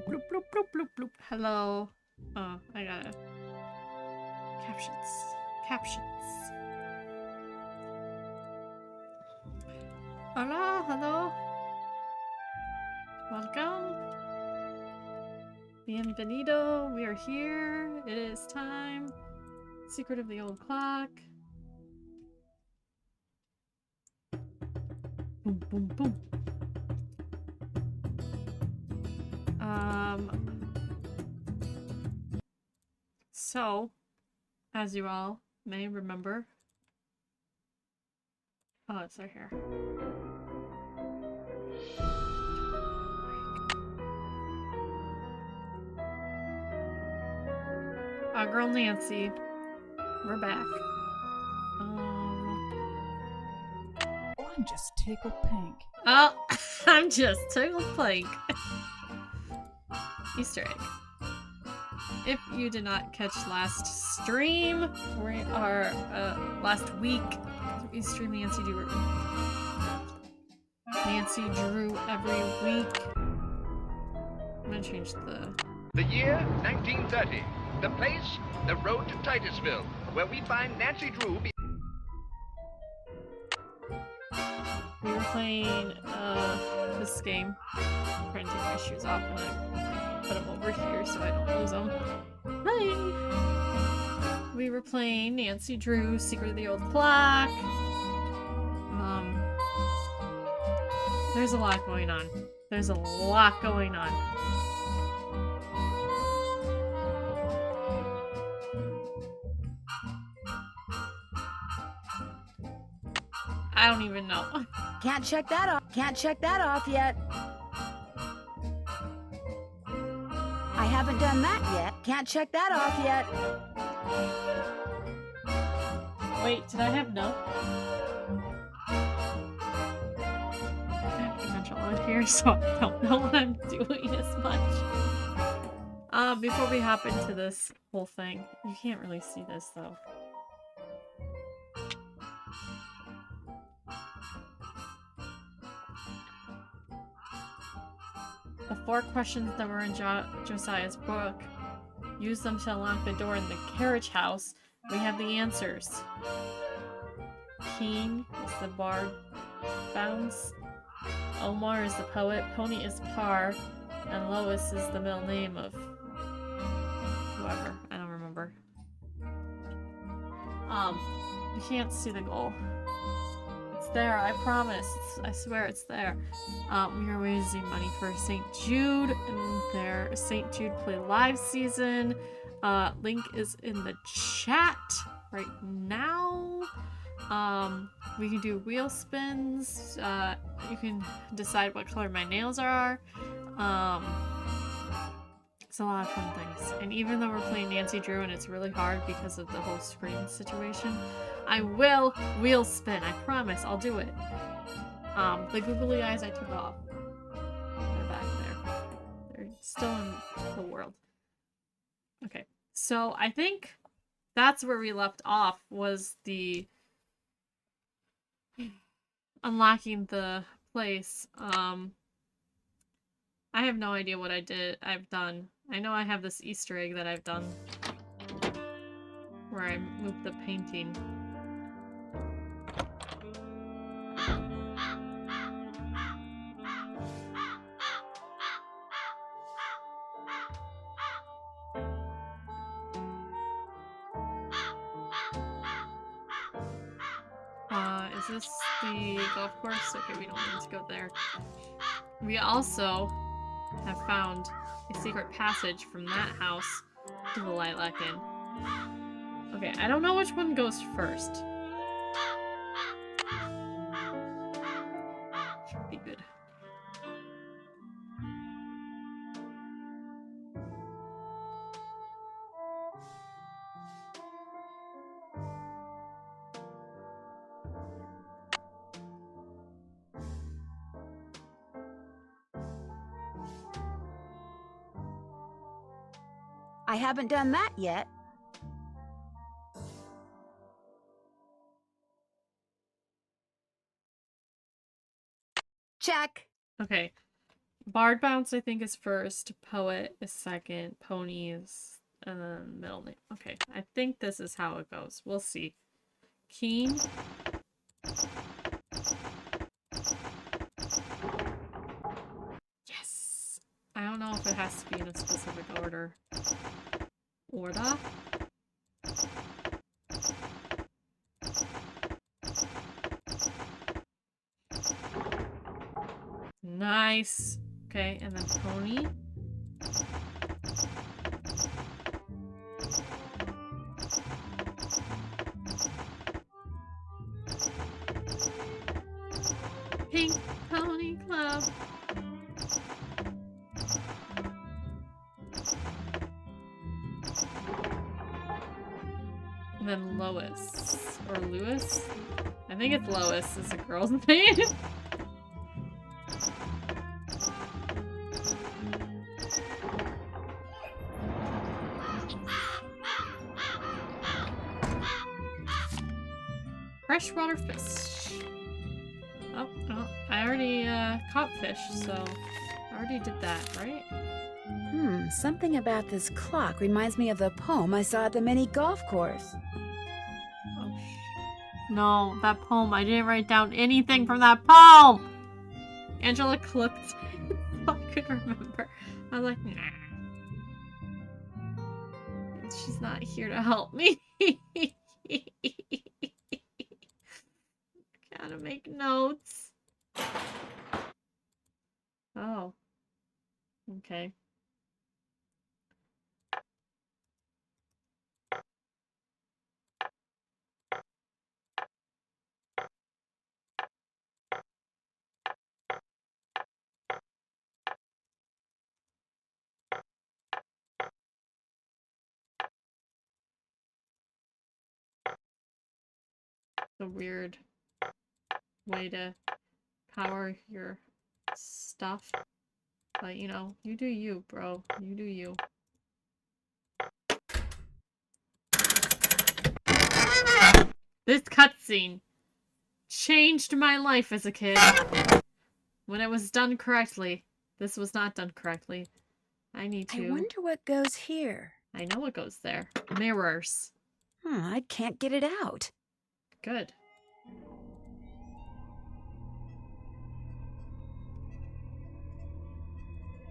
bloop, bloop, bloop, bloop, bloop. Hello. Oh, I gotta. Captions. Captions. Hola, hello. Welcome. Bienvenido. We are here. It is time. Secret of the old clock. Boom, boom, boom. So, as you all may remember, oh, it's right here. Our girl Nancy, we're back. I'm just tickled pink. Oh, I'm just tickled pink. Easter egg. If you did not catch last stream, we are last week we streamed Nancy Drew. Nancy Drew every week. I'm gonna change the year 1930. The place, the road to Titusville, where we find Nancy Drew. We were playing this game. I'm trying to take my shoes off and I put them over here so I don't lose them. Hi! We were playing Nancy Drew, Secret of the Old Clock. There's a lot going on. There's a lot going on. I don't even know. Can't check that off. Can't check that off yet. I haven't done that yet. Can't check that off yet. Wait, did I have no? I have potential on here, so I don't know what I'm doing as much. Before we hop into this whole thing, you can't really see this though. The 4 questions that were in Josiah's book. Use them to unlock the door in the carriage house. We have the answers. Keen is the bard. Bounce. Omar is the poet. Pony is Par. And Lois is the middle name of whoever. I don't remember. You can't see the goal. It's there, I promise. I swear it's there. We are raising money for St. Jude and their St. Jude Play Live season. Link is in the chat right now. We can do wheel spins. You can decide what color my nails are. It's a lot of fun things. And even though we're playing Nancy Drew and it's really hard because of the whole screen situation, I will wheel spin. I promise. I'll do it. The googly eyes I took off. They're back there. They're still in the world. Okay. So I think that's where we left off, was the unlocking the place. I have no idea what I've done. I know I have this Easter egg that I've done where I moved the painting. Is this the golf course? Okay, we don't need to go there. We also have found a secret passage from that house to the Lilac Inn. Okay, I don't know which one goes first. Should be good. I haven't done that yet. Check. Okay. Bard Bounce, I think, is first. Poet is second. Pony is middle name. Okay, I think this is how it goes. We'll see. Keen. Yes! I don't know if it has to be in a specific order. Order? Nice. Okay, and then Pony. Pink Pony Club. And then Lois. Or Lewis? I think it's Lois is a girl's name. Freshwater fish. Oh, I already caught fish, so I already did that, right? Something about this clock reminds me of the poem I saw at the mini golf course. Oh, no, that poem. I didn't write down anything from that poem! Angela clipped it, so I couldn't remember. I was like, nah. She's not here to help me. Gotta make notes. Oh. Okay. A weird way to power your stuff. But, you know, you do you, bro. You do you. This cutscene changed my life as a kid. When it was done correctly. This was not done correctly. I need to... I wonder what goes here. I know what goes there. Mirrors. I can't get it out. Good.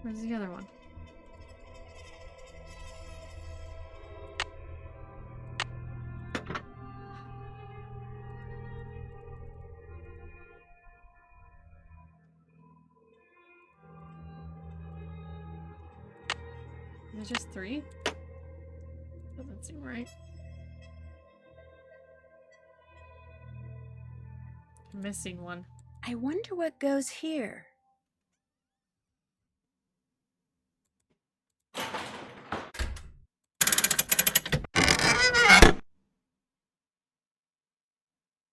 Where's the other one? Is it just 3? Doesn't seem right. I'm missing one. I wonder what goes here.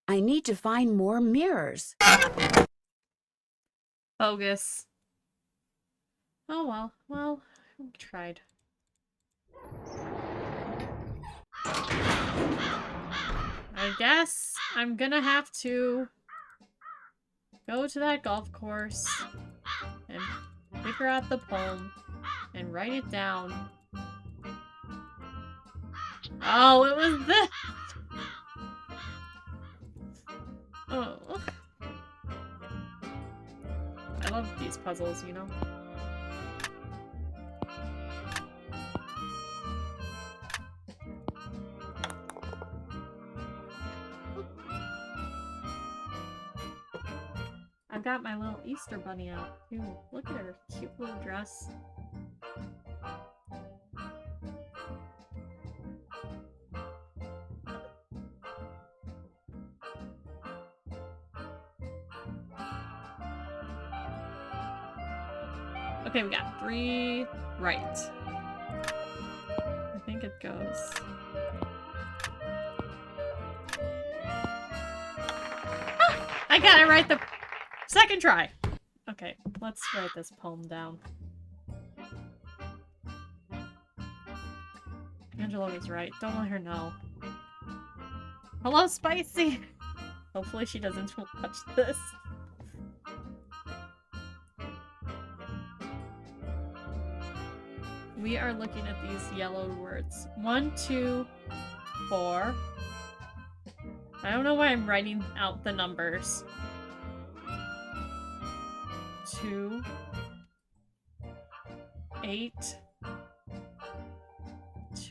I need to find more mirrors. Bogus. Oh well. Well, we tried. I guess I'm gonna have to go to that golf course and figure out the poem and write it down. Oh, it was this! Oh. I love these puzzles, you know? I've got my little Easter bunny out. Ooh, look at her cute little dress. Okay, we got 3 right. I think it goes. Ah! I got it right the second try! Okay, let's write this poem down. Angela was right. Don't let her know. Hello, Spicy! Hopefully she doesn't watch this. We are looking at these yellow words. 1, 2, 4. I don't know why I'm writing out the numbers. 2, 8,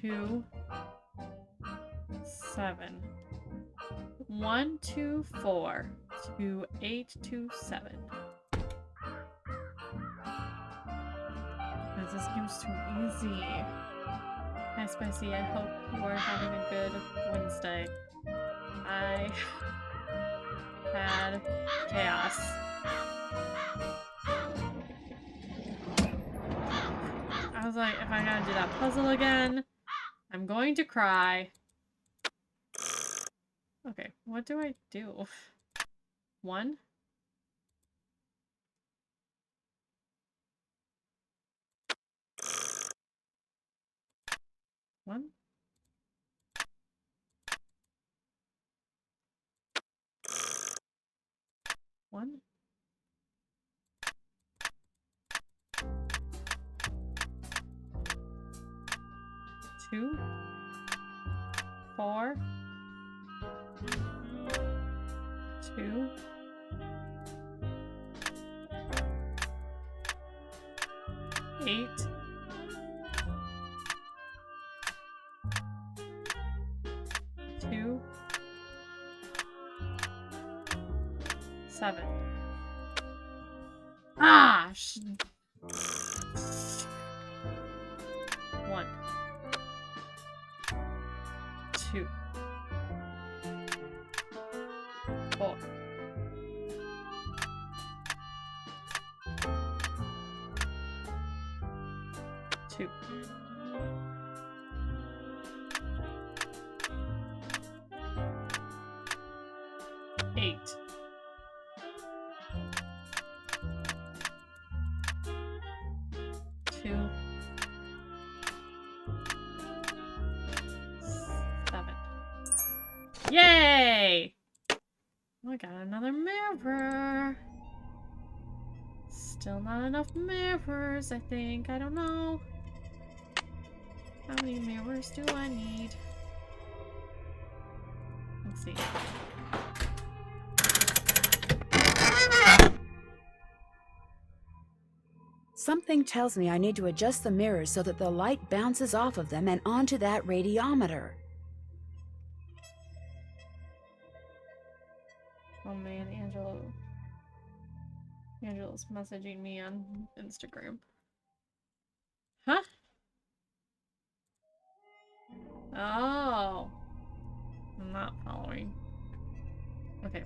2, 7. 1, 2, 4, 2, 8, 2, 7. This game's too easy. Hi, Spicy. I hope you are having a good Wednesday. I had chaos. I was like, if I gotta do that puzzle again, I'm going to cry. Okay, what do I do? 1? One? One? 2? 4? 2? 8? 2? 7. Ah! 1. 2. 4. 2. 8. 2. 7. Yay! I got another mirror. Still not enough mirrors, I think. I don't know. How many mirrors do I need? Let's see. Something tells me I need to adjust the mirrors so that the light bounces off of them and onto that radiometer. Oh man, Angela's messaging me on Instagram. Huh? Oh. I'm not following. Okay.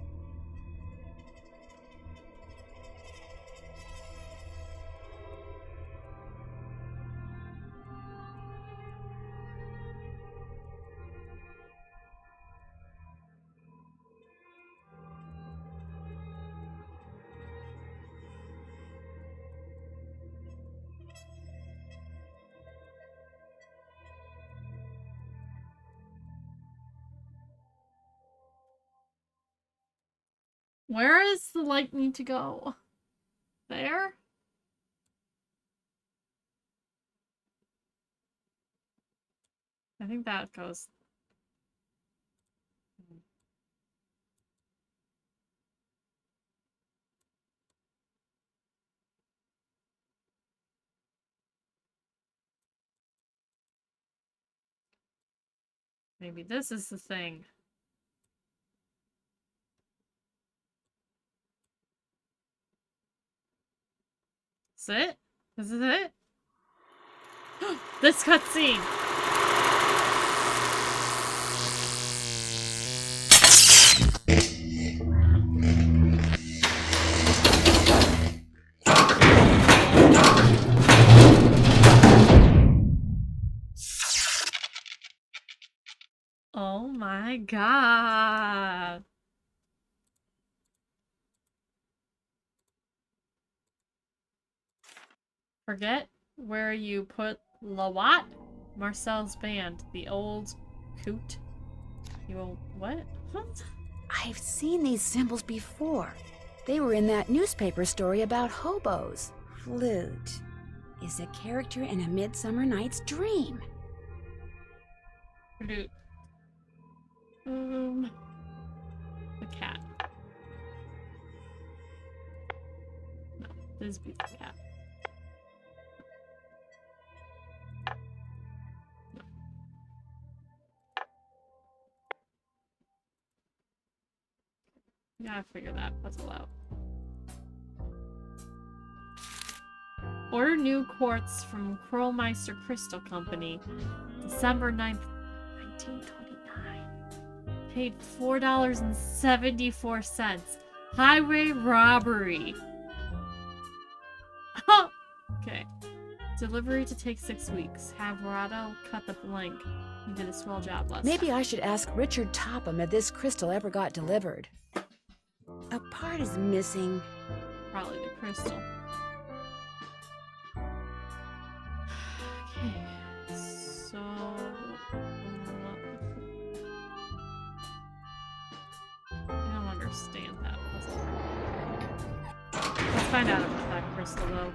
Where does the light need to go? There? I think that goes. Maybe this is the thing. Is it? Is it it? This cutscene! Oh my god. Forget where you put La what? Marcel's band. The old coot. You old what? What? I've seen these symbols before. They were in that newspaper story about hobos. Flute. is a character in A Midsummer Night's Dream. The cat. No, Bisbee the cat. No. Gotta figure that puzzle out. Order new quartz from Krollmeister Crystal Company, December 9th, 1929. Paid $4.74. Highway robbery. Okay. Delivery to take 6 weeks. Have Rado cut the blank. He did a swell job last Maybe time. I should ask Richard Topham if this crystal ever got delivered. A part is missing. Probably the crystal. Okay. So... I don't understand that puzzle. Let's find out about that crystal, though.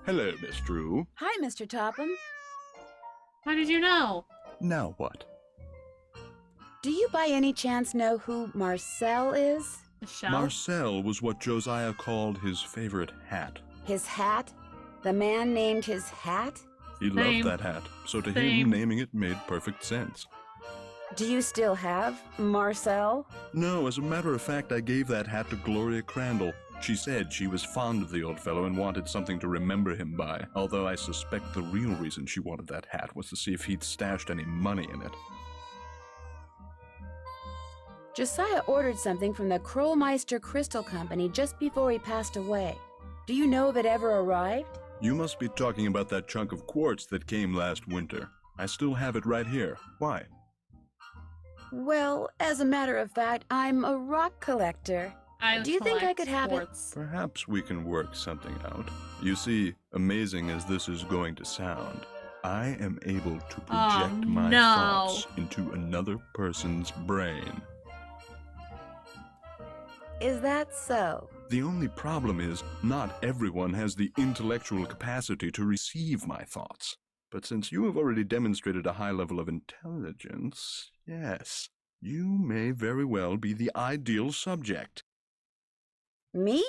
Hello, Miss Drew. Hi, Mr. Topham. How did you know? Now what? Do you by any chance know who Marcel is? Michelle? Marcel was what Josiah called his favorite hat. His hat? The man named his hat? He Same. loved that hat, so to Same. him naming it made perfect sense. Do you still have Marcel? No, as a matter of fact, I gave that hat to Gloria Crandall. She said she was fond of the old fellow and wanted something to remember him by, although I suspect the real reason she wanted that hat was to see if he'd stashed any money in it. Josiah ordered something from the Krollmeister Crystal Company just before he passed away. Do you know if it ever arrived? You must be talking about that chunk of quartz that came last winter. I still have it right here. Why? Well, as a matter of fact, I'm a rock collector. Do you think I could have it? Perhaps we can work something out. You see, amazing as this is going to sound, I am able to project my thoughts into another person's brain. Is that so? The only problem is, not everyone has the intellectual capacity to receive my thoughts. But since you have already demonstrated a high level of intelligence, yes, you may very well be the ideal subject. Me?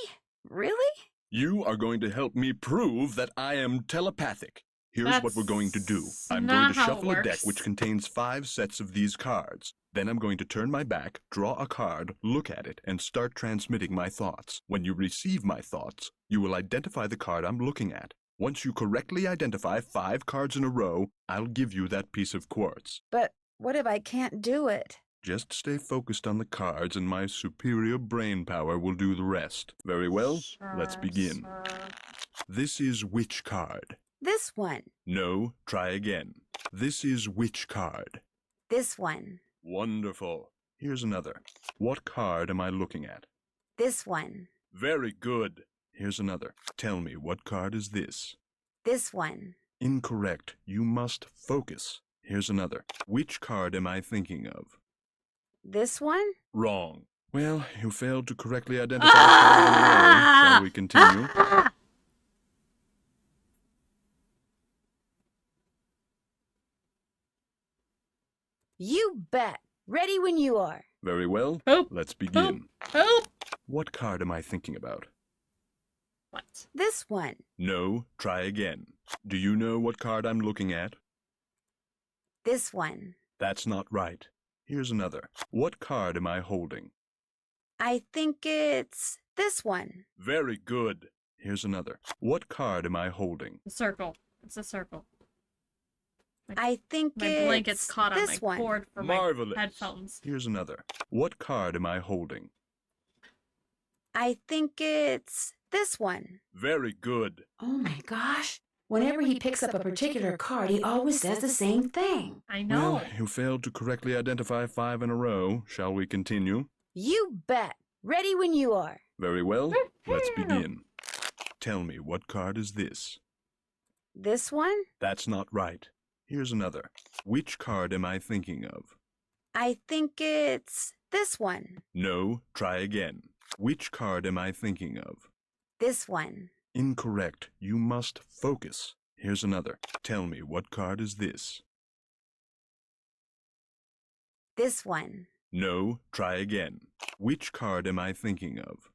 Really? You are going to help me prove that I am telepathic. Here's what we're going to do. I'm going not to how it shuffle a deck works. which contains 5 sets of these cards. Then I'm going to turn my back, draw a card, look at it, and start transmitting my thoughts. When you receive my thoughts, you will identify the card I'm looking at. Once you correctly identify 5 cards in a row, I'll give you that piece of quartz. But what if I can't do it? Just stay focused on the cards and my superior brain power will do the rest. Very well, let's begin. Sure. This is which card? This one. No, try again. This is which card? This one. Wonderful. Here's another. What card am I looking at? This one. Very good. Here's another. Tell me, what card is this? This one. Incorrect. You must focus. Here's another. Which card am I thinking of? This one? Wrong. Well, you failed to correctly identify 5 in a row. Shall we continue? You bet. Ready when you are. Very well. Oop. Let's begin. Oh! What card am I thinking about? What? This one. No, try again. Do you know what card I'm looking at? This one. That's not right. Here's another. What card am I holding? I think it's this one. Very good. Here's another. What card am I holding? The circle. It's a circle. I think My it's blanket's caught on my this one. cord for Marvelous. my headphones. Here's another. What card am I holding? I think it's this one. Very good. Oh my gosh. Whenever he picks up a particular card, he always says the same thing. I know. Well, you failed to correctly identify 5 in a row. Shall we continue? You bet. Ready when you are. Very well. Let's begin. Tell me, what card is this? This one? That's not right. Here's another. Which card am I thinking of? I think it's this one. No, try again. Which card am I thinking of? This one. Incorrect. You must focus. Here's another. Tell me, what card is this? This one. No, try again. Which card am I thinking of?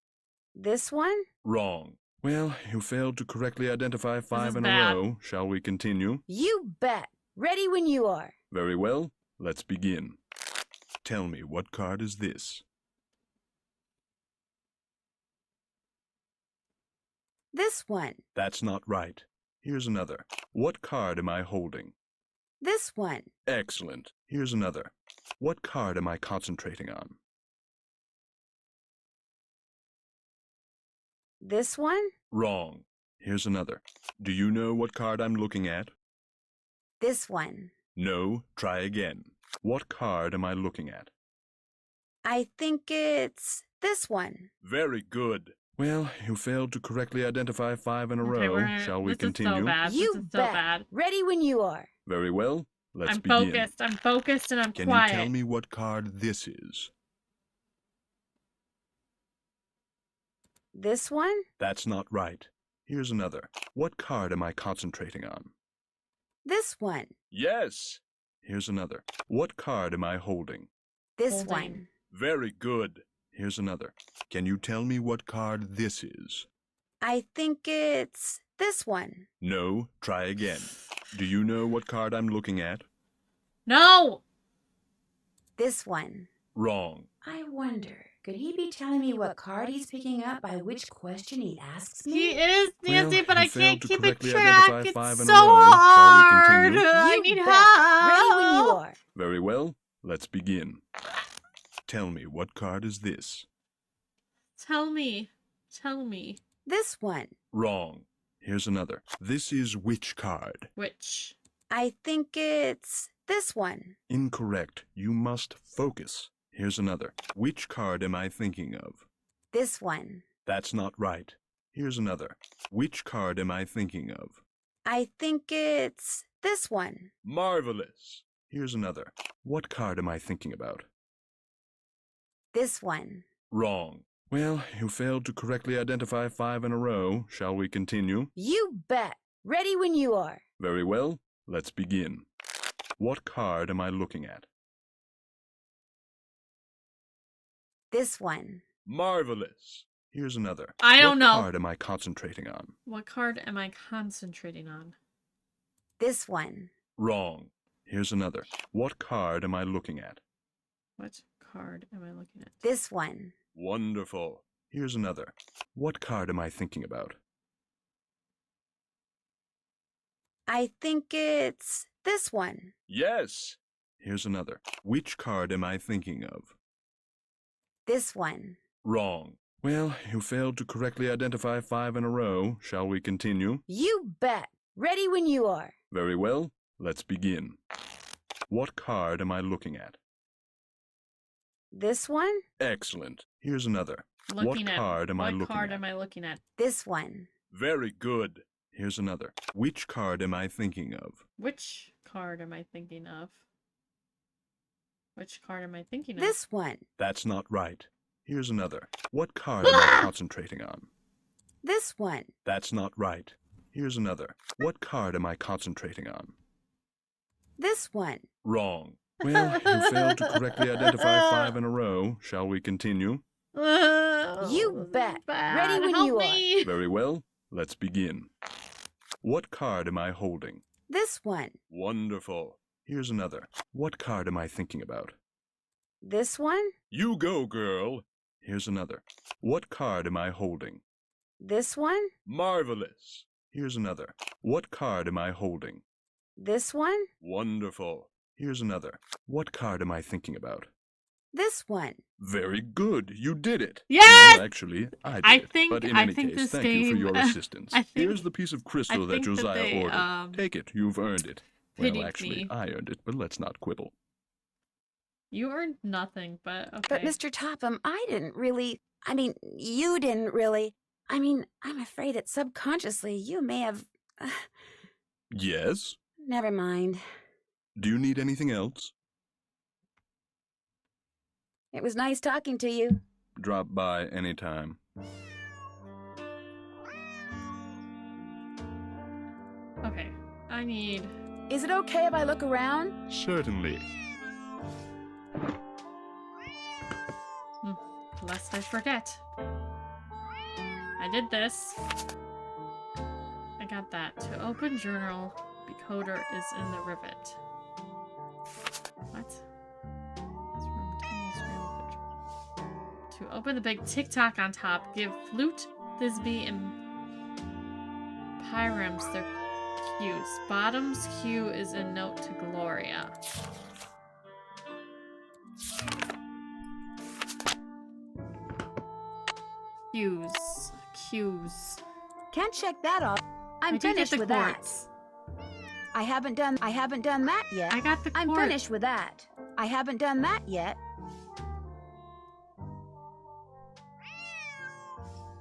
This one? Wrong. Well, you failed to correctly identify 5 is in bad. a row. Shall we continue? You bet. Ready when you are. Very well. Let's begin. Tell me, what card is this? This one. That's not right. Here's another. What card am I holding? This one. Excellent. Here's another. What card am I concentrating on? This one? Wrong. Here's another. Do you know what card I'm looking at? This one. No, try again. What card am I looking at? I think it's this one. Very good. Well, you failed to correctly identify 5 in a Okay, row. Shall we this continue? is so bad. You this is so bet. bad. Ready when you are. Very well. Let's I'm begin. focused. I'm focused and I'm Can quiet. you tell me what card this is? This one? That's not right. Here's another. What card am I concentrating on? This one. Yes. Here's another. What card am I holding? This Holding. one. Very good. Here's another. Can you tell me what card this is? I think it's this one. No, try again. Do you know what card I'm looking at? No! This one. Wrong. I wonder, could he be telling me what card he's picking up by which question he asks me? He is, Nancy, Well, but you I can't failed to keep it correctly track. identify It's 5 in so a row. Shall we hard. continue? I You need bet. help. Ready when you are. Very well. Let's begin. Tell me, what card is this? Tell me. Tell me. This one. Wrong. Here's another. This is which card? Which? I think it's this one. Incorrect. You must focus. Here's another. Which card am I thinking of? This one. That's not right. Here's another. Which card am I thinking of? I think it's this one. Marvelous. Here's another. What card am I thinking about? This one. Wrong. Well, you failed to correctly identify 5 in a row. Shall we continue? You bet. Ready when you are. Very well. Let's begin. What card am I looking at? This one. Marvelous. Here's another. I don't know. What card am I concentrating on? What card am I concentrating on? This one. Wrong. Here's another. What card am I looking at? What card am I looking at? This one. Wonderful. Here's another. What card am I thinking about? I think it's this one. Yes. Here's another. Which card am I thinking of? This one. Wrong. Well, you failed to correctly identify 5 in a row. Shall we continue? You bet. Ready when you are. Very well. Let's begin. What card am I looking at? This one. Excellent. Here's another. Looking what at card am I what looking card at? am I looking at? This one. Very good. Here's another. Which card am I thinking of? Which card am I thinking of? Which card am I thinking of? This one. That's not right. Here's another. What card am I concentrating on? This one. That's not right. Here's another. What card am I concentrating on? This one. Wrong. Well, you failed to correctly identify 5 in a row. Shall we continue? You bet. Ready when Help you me. Very well. Let's begin. What card am I holding? This one. Wonderful. Here's another. What card am I thinking about? This one. You go, girl. Here's another. What card am I holding? This one. Marvelous. Here's another. What card am I holding? This one. Wonderful. Here's another. What card am I thinking about? This one. Very good. You did it. Yes! Well, actually, I did I it. think- But in I any think case, this thank you for game, your assistance. I think- Here's the piece of crystal I that think that Josiah they, ordered. Take it. You've earned it. Well, pitied actually, me. I earned it, but let's not quibble. You earned nothing, but okay. But Mr. Topham, I didn't really. I mean, you didn't really. I mean, I'm afraid that subconsciously you may have... Yes? Never mind. Do you need anything else? It was nice talking to you. Drop by anytime. Okay, I need... Is it okay if I look around? Certainly. Lest I forget. I did this. I got that. To open journal, decoder is in the rivet. What? This room, tunnels, real picture. To open the big TikTok on top, give Flute, Thisbe, and Pyrems their cues. Bottom's cue is a note to Gloria. Cues. Can't check that off. I'm I did get finished the with quartz. that. I haven't done that yet. I got the quartz. I'm finished with that. I haven't done that yet.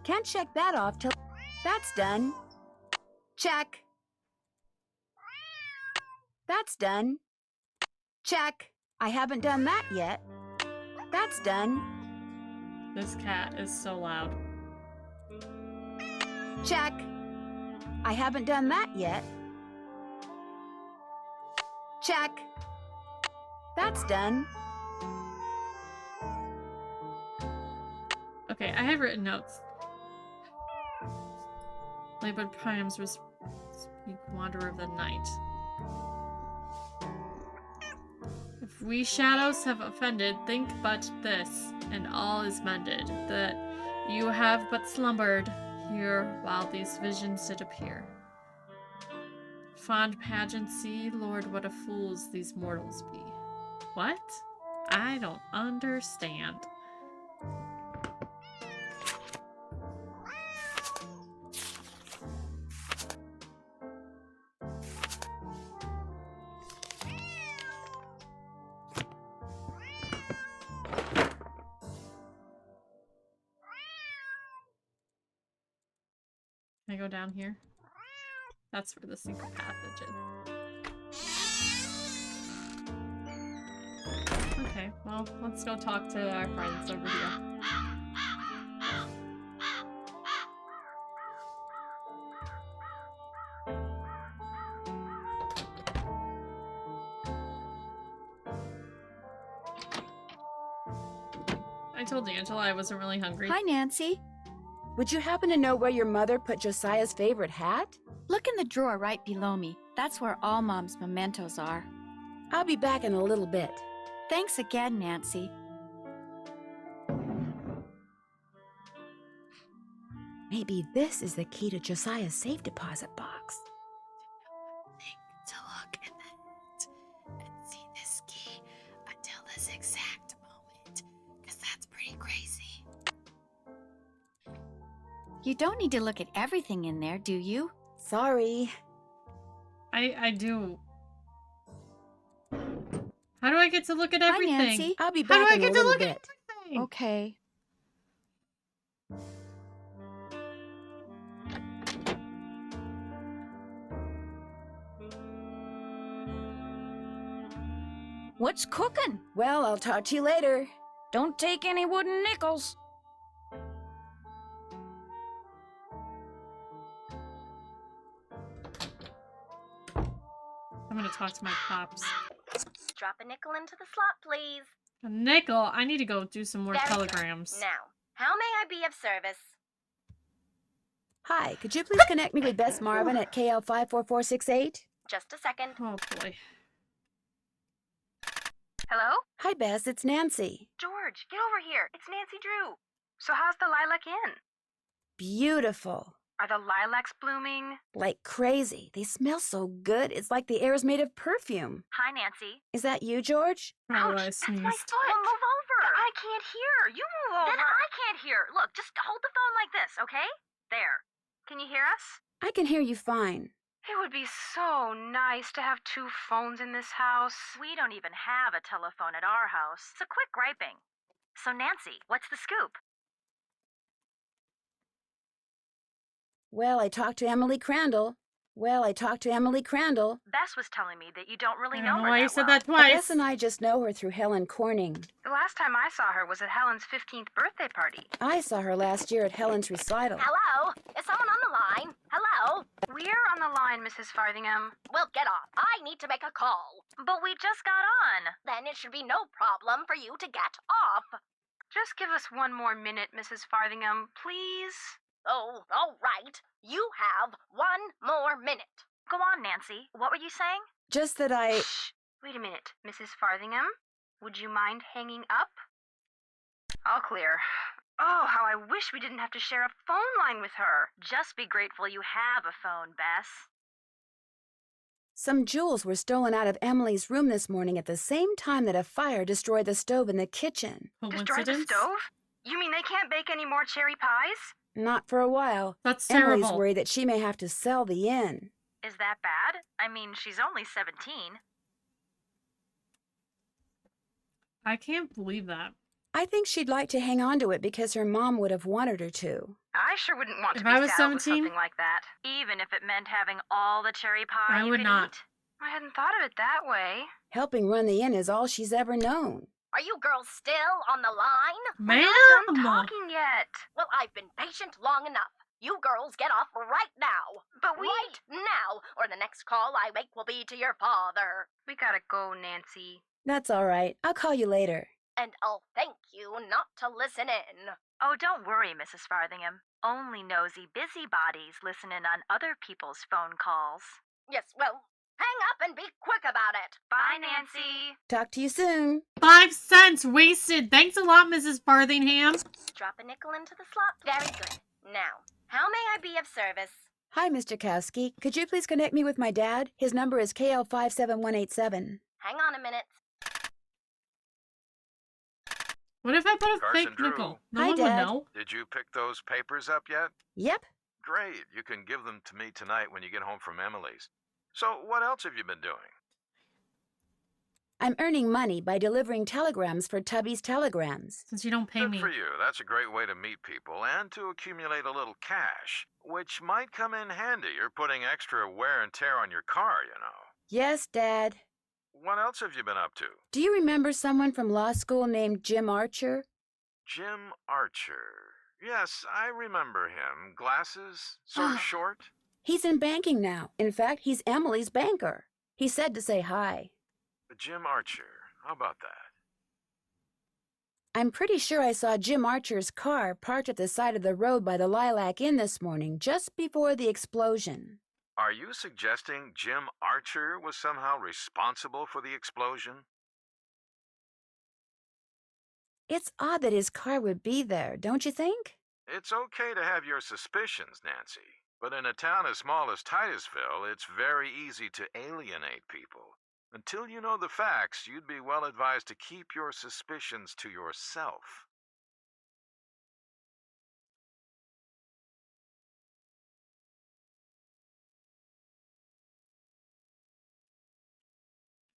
Can't check that off till that's done. Check. That's done. Check. I haven't done that yet. That's done. This cat is so loud. Check. I haven't done that yet. Check. That's done. Okay, I have written notes. Labeled Primes was Wanderer of the Night. If we shadows have offended, think but this, and all is mended, that you have but slumbered here while these visions did appear. Fond pageancy, Lord, what a fools these mortals be. What? I don't understand. Can I go down here? That's where the secret passage is. Okay, well, let's go talk to our friends over here. I told Angela I wasn't really hungry. Hi, Nancy. Would you happen to know where your mother put Josiah's favorite hat? Look in the drawer right below me. That's where all Mom's mementos are. I'll be back in a little bit. Thanks again, Nancy. Maybe this is the key to Josiah's safe deposit box. To look in the hat and see this key until this exact moment, because that's pretty crazy. You don't need to look at everything in there, do you? Sorry. I do. How do I get to look at everything? Hi, Nancy. I'll be How do back I in a get to little look bit. at everything? Okay. What's cooking? Well, I'll talk to you later. Don't take any wooden nickels. I'm gonna talk to my pops. Drop a nickel into the slot, please. A nickel? I need to go do some more Very good. telegrams. Now, how may I be of service? Hi, could you please connect me with Bess Marvin at KL54468? Just a second. Oh boy. Hello? Hi, Bess, it's Nancy. George, get over here. It's Nancy Drew. So how's the lilac inn? Beautiful. Are the lilacs blooming? Like crazy. They smell so good. It's like the air is made of perfume. Hi, Nancy. Is that you, George? Oh, I Ouch, that's my sneezed. foot. Well, move over. I can't hear. You move over. Then I can't hear. Look, just hold the phone like this, okay? There. Can you hear us? I can hear you fine. It would be so nice to have two phones in this house. We don't even have a telephone at our house. It's a quick griping. So, Nancy, what's the scoop? Well, I talked to Emily Crandall. Bess was telling me that you don't really I know don't know her why you that said well. that twice. Bess and I just know her through Helen Corning. The last time I saw her was at Helen's 15th birthday party. I saw her last year at Helen's recital. Hello? Is someone on the line? Hello? We're on the line, Mrs. Farthingham. Well, get off. I need to make a call. But we just got on. Then it should be no problem for you to get off. Just give us one more minute, Mrs. Farthingham, please. Oh, all right. You have 1 more minute. Go on, Nancy. What were you saying? Just that I... Shh. Wait a minute, Mrs. Farthingham. Would you mind hanging up? All clear. Oh, how I wish we didn't have to share a phone line with her. Just be grateful you have a phone, Bess. Some jewels were stolen out of Emily's room this morning at the same time that a fire destroyed the stove in the kitchen. Destroyed the Coincidence? stove? You mean they can't bake any more cherry pies? Not for a while. That's Emily's terrible. worried that she may have to sell the inn. Is that bad? I mean, she's only 17. I can't believe that. I think she'd like to hang on to it because her mom would have wanted her to. I sure wouldn't want If to be I was saddled with 17? something like that, even if it meant having all the cherry pie I you would could not. eat. I hadn't thought of it that way. Helping run the inn is all she's ever known. Are you girls still on the line? We're not done Ma'am! talking yet. Well, I've been patient long enough. You girls get off right now. But we... Right now, or the next call I make will be to your father. We gotta go, Nancy. That's all right. I'll call you later. And I'll thank you not to listen in. Oh, don't worry, Mrs. Farthingham. Only nosy busybodies listen in on other people's phone calls. Yes, well, hang up and be quick about it. Bye, Nancy. Talk to you soon. 5 cents wasted. Thanks a lot, Mrs. Farthingham. Drop a nickel into the slot. Very good. Now, how may I be of service? Hi, Mr. Kowski. Could you please connect me with my dad? His number is KL57187. Hang on a minute. What if I put a Carson fake Drew. nickel? No Hi, one Dad. would know. Did you pick those papers up yet? Yep. Great. You can give them to me tonight when you get home from Emily's. So, what else have you been doing? I'm earning money by delivering telegrams for Tubby's Telegrams. Since you don't pay Good me. for you. That's a great way to meet people and to accumulate a little cash, which might come in handy. You're putting extra wear and tear on your car, you know. Yes, Dad. What else have you been up to? Do you remember someone from law school named Jim Archer? Jim Archer. Yes, I remember him. Glasses, sort of short. He's in banking now. In fact, he's Emily's banker. He said to say hi. Jim Archer. How about that? I'm pretty sure I saw Jim Archer's car parked at the side of the road by the Lilac Inn this morning, just before the explosion. Are you suggesting Jim Archer was somehow responsible for the explosion? It's odd that his car would be there, don't you think? It's okay to have your suspicions, Nancy. But in a town as small as Titusville, it's very easy to alienate people. Until you know the facts, you'd be well advised to keep your suspicions to yourself.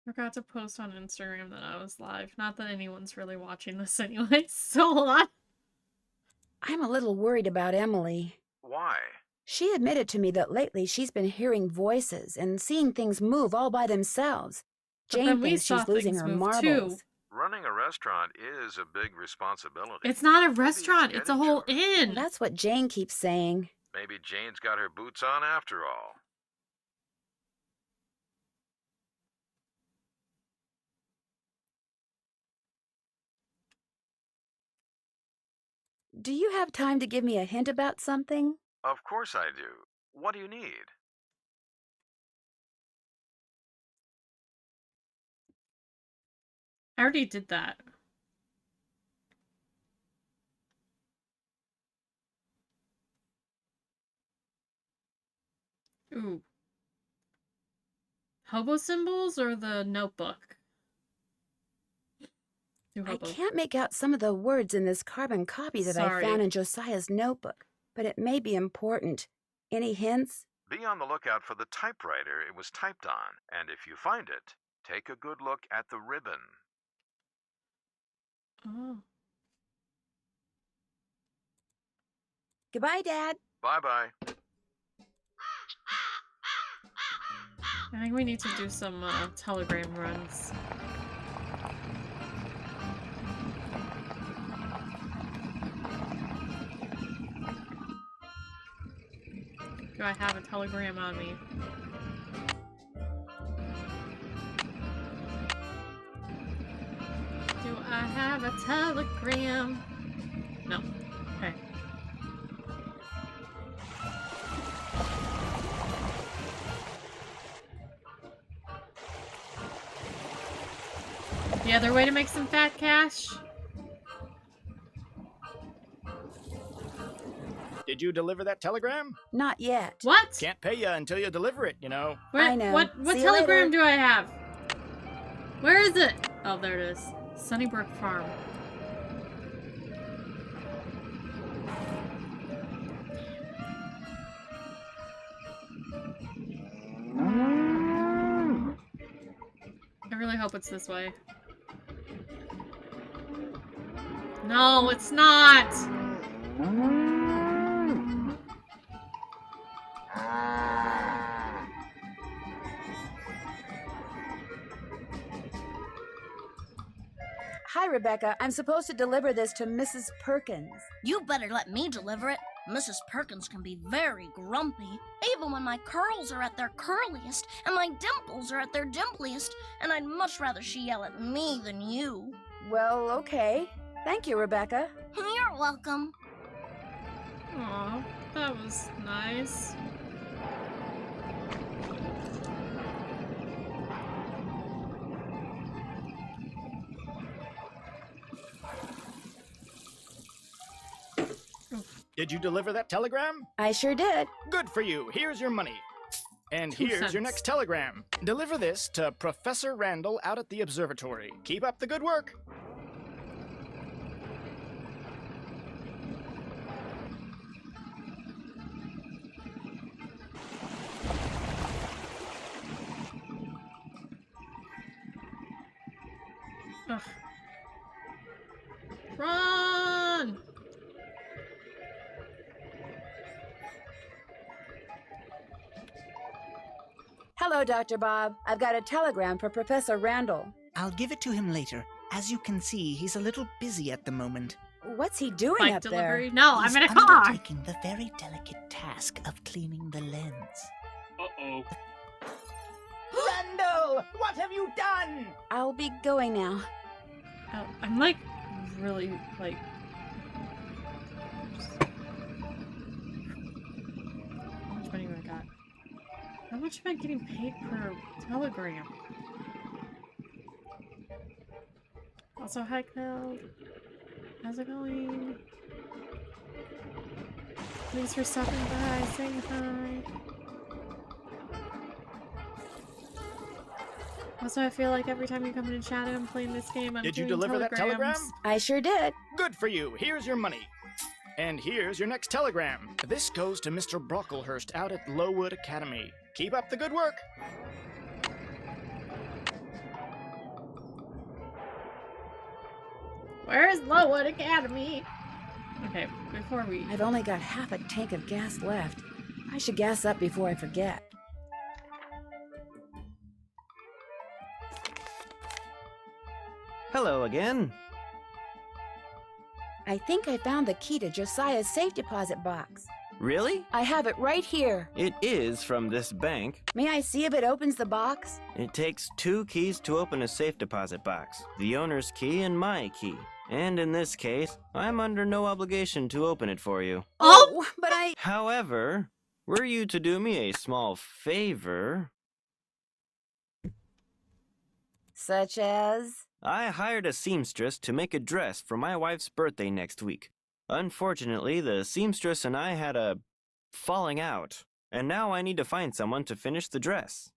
Forgot to post on Instagram that I was live. Not that anyone's really watching this anyway. So hold on. I'm a little worried about Emily. Why? She admitted to me that lately she's been hearing voices and seeing things move all by themselves. But Jane then we thinks saw she's losing things her move, marbles. too. Running a restaurant is a big responsibility. It's not a Maybe restaurant. It's a whole getting to inn. Well, that's what Jane keeps saying. Maybe Jane's got her boots on after all. Do you have time to give me a hint about something? Of course I do. What do you need? I already did that. Ooh. Hobo symbols or the notebook? Do I hobo. can't make out some of the words in this carbon copy that I Sorry. found in Josiah's notebook, but it may be important. Any hints? Be on the lookout for the typewriter it was typed on, and if you find it, take a good look at the ribbon. Oh. Goodbye, Dad. Bye-bye. I think we need to do some telegram runs. Do I have a telegram on me? Do I have a telegram? No. Okay. The other way to make some fat cash? Did you deliver that telegram? Not yet. What? Can't pay you until you deliver it, you know. Where, I know. What See you telegram later. do I have? Where is it? Oh, there it is. Sunnybrook Farm. I really hope it's this way. No, it's not! Hi, Rebecca. I'm supposed to deliver this to Mrs. Perkins. You better let me deliver it. Mrs. Perkins can be very grumpy, even when my curls are at their curliest and my dimples are at their dimpliest, and I'd much rather she yell at me than you. Well, okay. Thank you, Rebecca. You're welcome. Aw, that was nice. Did you deliver that telegram? I sure did. Good for you. Here's your money. And 2 here's your cents. next telegram. Deliver this to Professor Randall out at the observatory. Keep up the good work. Ugh. Run! Hello, Dr. Bob. I've got a telegram for Professor Randall. I'll give it to him later. As you can see, he's a little busy at the moment. What's he doing Bike up delivery? there? No, He's I'm in a car! undertaking the very delicate task of cleaning the lens. Uh-oh. Randall! What have you done? I'll be going now. Oh, I'm like, really, like... How much money have I got? How much am I getting paid per telegram? Also, hi, Cloud. How's it going? Thanks for stopping by, saying hi. Also, I feel like every time you come in and chat and I'm playing this game, I'm Did you doing deliver that telegram? telegrams. I sure did. Good for you. Here's your money. And here's your next telegram. This goes to Mr. Brocklehurst out at Lowood Academy. Keep up the good work. Where is Lowood Academy? Okay, before we... I've only got half a tank of gas left. I should gas up before I forget. Hello again. I think I found the key to Josiah's safe deposit box. Really? I have it right here. It is from this bank. May I see if it opens the box? It takes 2 keys to open a safe deposit box. The owner's key and my key. And in this case, I'm under no obligation to open it for you. Oh, but I... However, were you to do me a small favor... Such as? I hired a seamstress to make a dress for my wife's birthday next week. Unfortunately, the seamstress and I had a falling out, and now I need to find someone to finish the dress.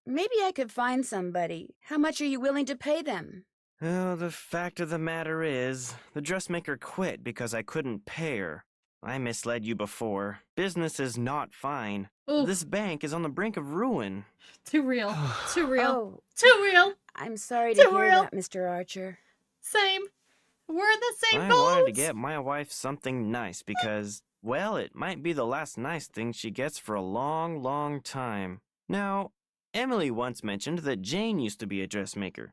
Maybe I could find somebody. How much are you willing to pay them? Oh, the fact of the matter is, the dressmaker quit because I couldn't pay her. I misled you before. Business is not fine. Oof. This bank is on the brink of ruin. Too real. Too real. Oh, Too real. I'm sorry to Too hear real. that, Mr. Archer. Same. We're in the same I boat. wanted to get my wife something nice because, well, it might be the last nice thing she gets for a long, long time. Now, Emily once mentioned that Jane used to be a dressmaker.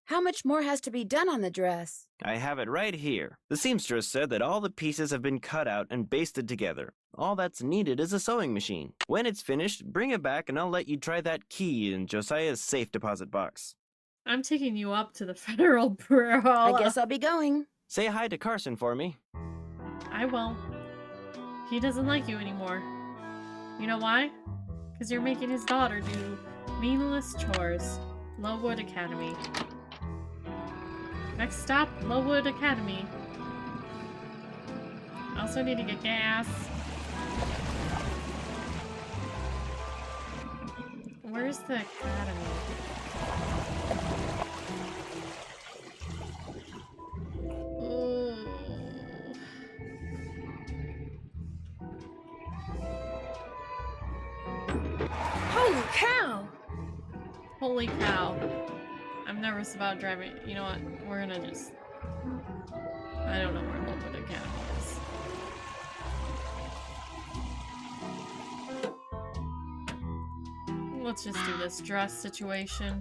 How much more has to be done on the dress? I have it right here. The seamstress said that all the pieces have been cut out and basted together. All that's needed is a sewing machine. When it's finished, bring it back and I'll let you try that key in Josiah's safe deposit box. I'm taking you up to the Federal Bureau. I guess I'll be going. Say hi to Carson for me. I won't. He doesn't like you anymore. You know why? Because you're making his daughter do meaningless chores. Lowood Academy. Next stop, Lowood Academy. I also need to get gas. Where's the academy? Ooh. Holy cow! Holy cow. I'm nervous about driving. You know what? We're gonna just... I don't know where Lowood Academy is. Let's just do this dress situation.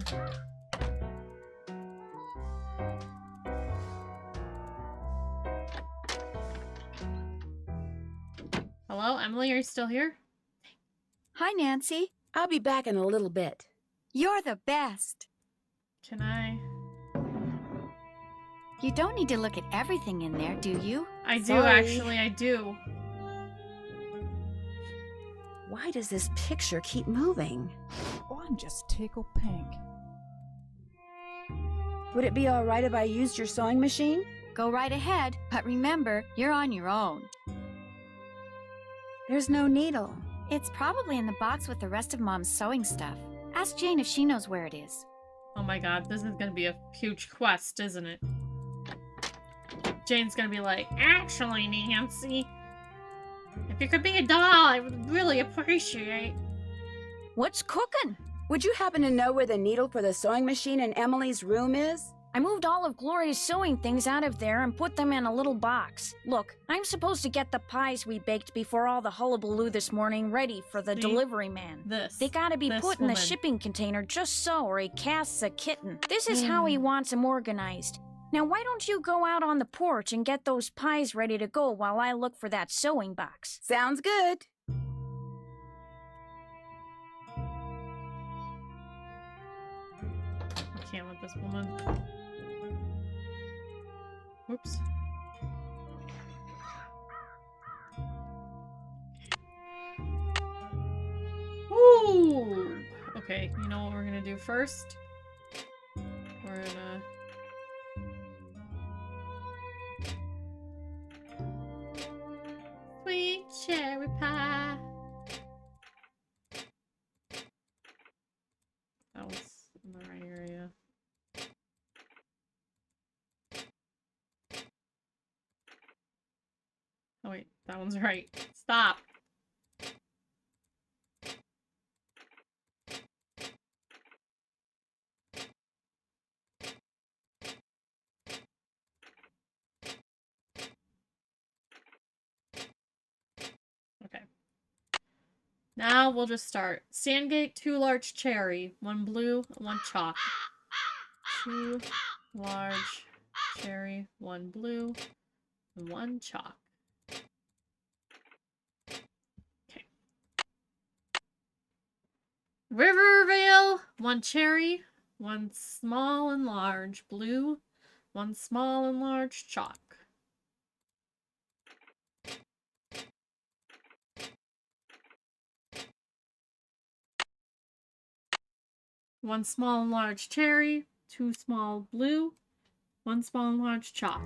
Hello, Emily, are you still here? Hi, Nancy. I'll be back in a little bit. You're the best. Can I? You don't need to look at everything in there, do you? I do, Sorry. actually, I do. Why does this picture keep moving? Oh, I'm just tickled pink. Would it be all right if I used your sewing machine? Go right ahead, but remember, you're on your own. There's no needle. It's probably in the box with the rest of Mom's sewing stuff. Ask Jane if she knows where it is. Oh my god, this is gonna be a huge quest, isn't it? Jane's gonna be like, actually, Nancy, if you could be a doll, I would really appreciate. What's cooking? Would you happen to know where the needle for the sewing machine in Emily's room is? I moved all of Gloria's sewing things out of there and put them in a little box. Look, I'm supposed to get the pies we baked before all the hullabaloo this morning ready for the See? delivery man. They gotta be This put in the woman. shipping container just so, or he casts a kitten. This is how he wants them organized. Now why don't you go out on the porch and get those pies ready to go while I look for that sewing box? Sounds good. I can't let this woman. Whoops. Ooh! Okay, you know what we're gonna do first? We're gonna... Sweet cherry pie! That was in the right area. Oh wait, that one's right. Stop! Okay. Now we'll just start. Sandgate, 2 large cherry, 1 blue, 1 chalk. 2 large cherry, 1 blue, and 1 chalk. Okay. Rivervale, 1 cherry, 1 small and large blue, 1 small and large chalk. One small and large cherry, 2 small blue, 1 small and large chalk.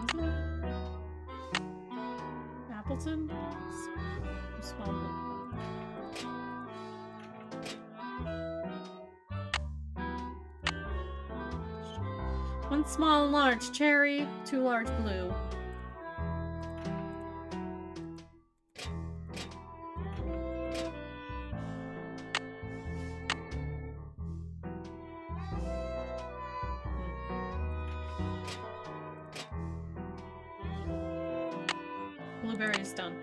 Was it? Appleton? Small blue. One small and large cherry, 2 large blue. various done.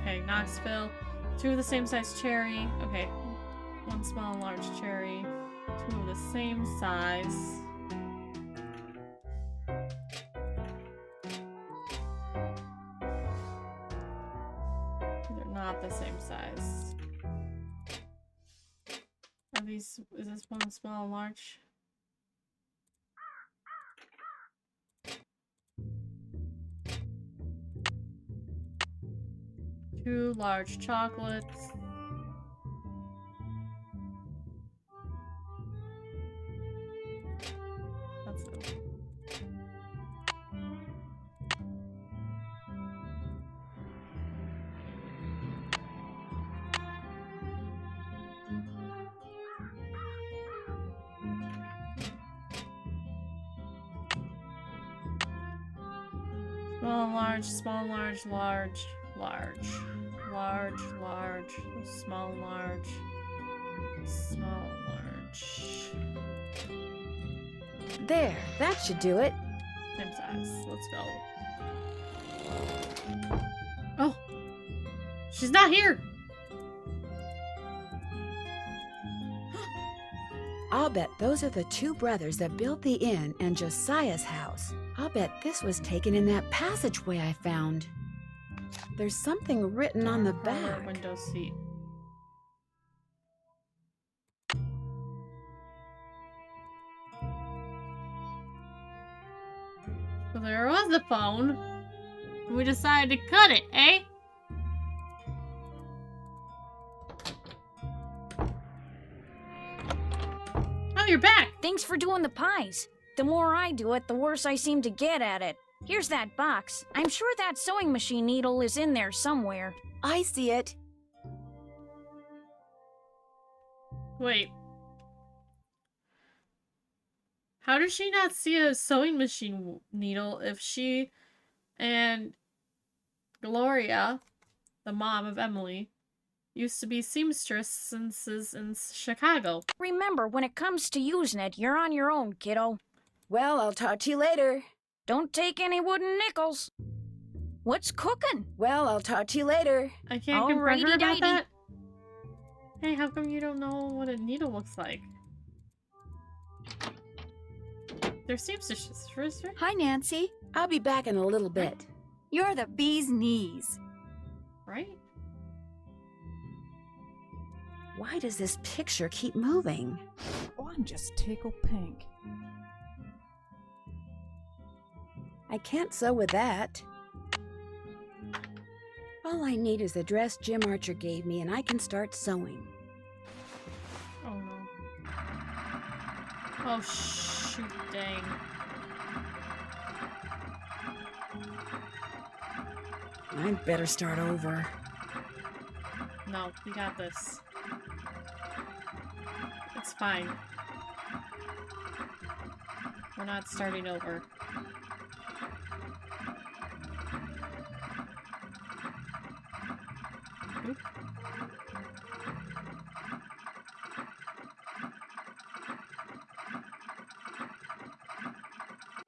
Okay, Knoxville. 2 of the same size cherry. Okay. 1 small and large cherry. 2 of the same size. They're not the same size. Are these, is this one small and large? Two large chocolates. That's it. Small, large, small, large, large, large, large, large, small, large, small, large. There, that should do it. Same size. Let's go. Oh! She's not here! I'll bet those are the 2 brothers that built the inn and Josiah's house. I'll bet this was taken in that passageway I found. There's something written on the back. Window seat. So there was a phone. And we decided to cut it, eh? Oh, you're back! Thanks for doing the pies. The more I do it, the worse I seem to get at it. Here's that box. I'm sure that sewing machine needle is in there somewhere. I see it. Wait. How does she not see a sewing machine needle if she and Gloria, the mom of Emily, used to be seamstresses in Chicago? Remember, when it comes to using it, you're on your own, kiddo. Well, I'll talk to you later. Don't take any wooden nickels. What's cooking? Well, I'll talk to you later. I can't confront her about that. Hey, how come you don't know what a needle looks like? There seems to... Hi, Nancy. I'll be back in a little bit. You're the bee's knees. Right? Why does this picture keep moving? Oh, I'm just tickled pink. I can't sew with that. All I need is the dress Jim Archer gave me, and I can start sewing. Oh no. Oh shoot, dang. I'd better start over. No, we got this. It's fine. We're not starting over. Oop.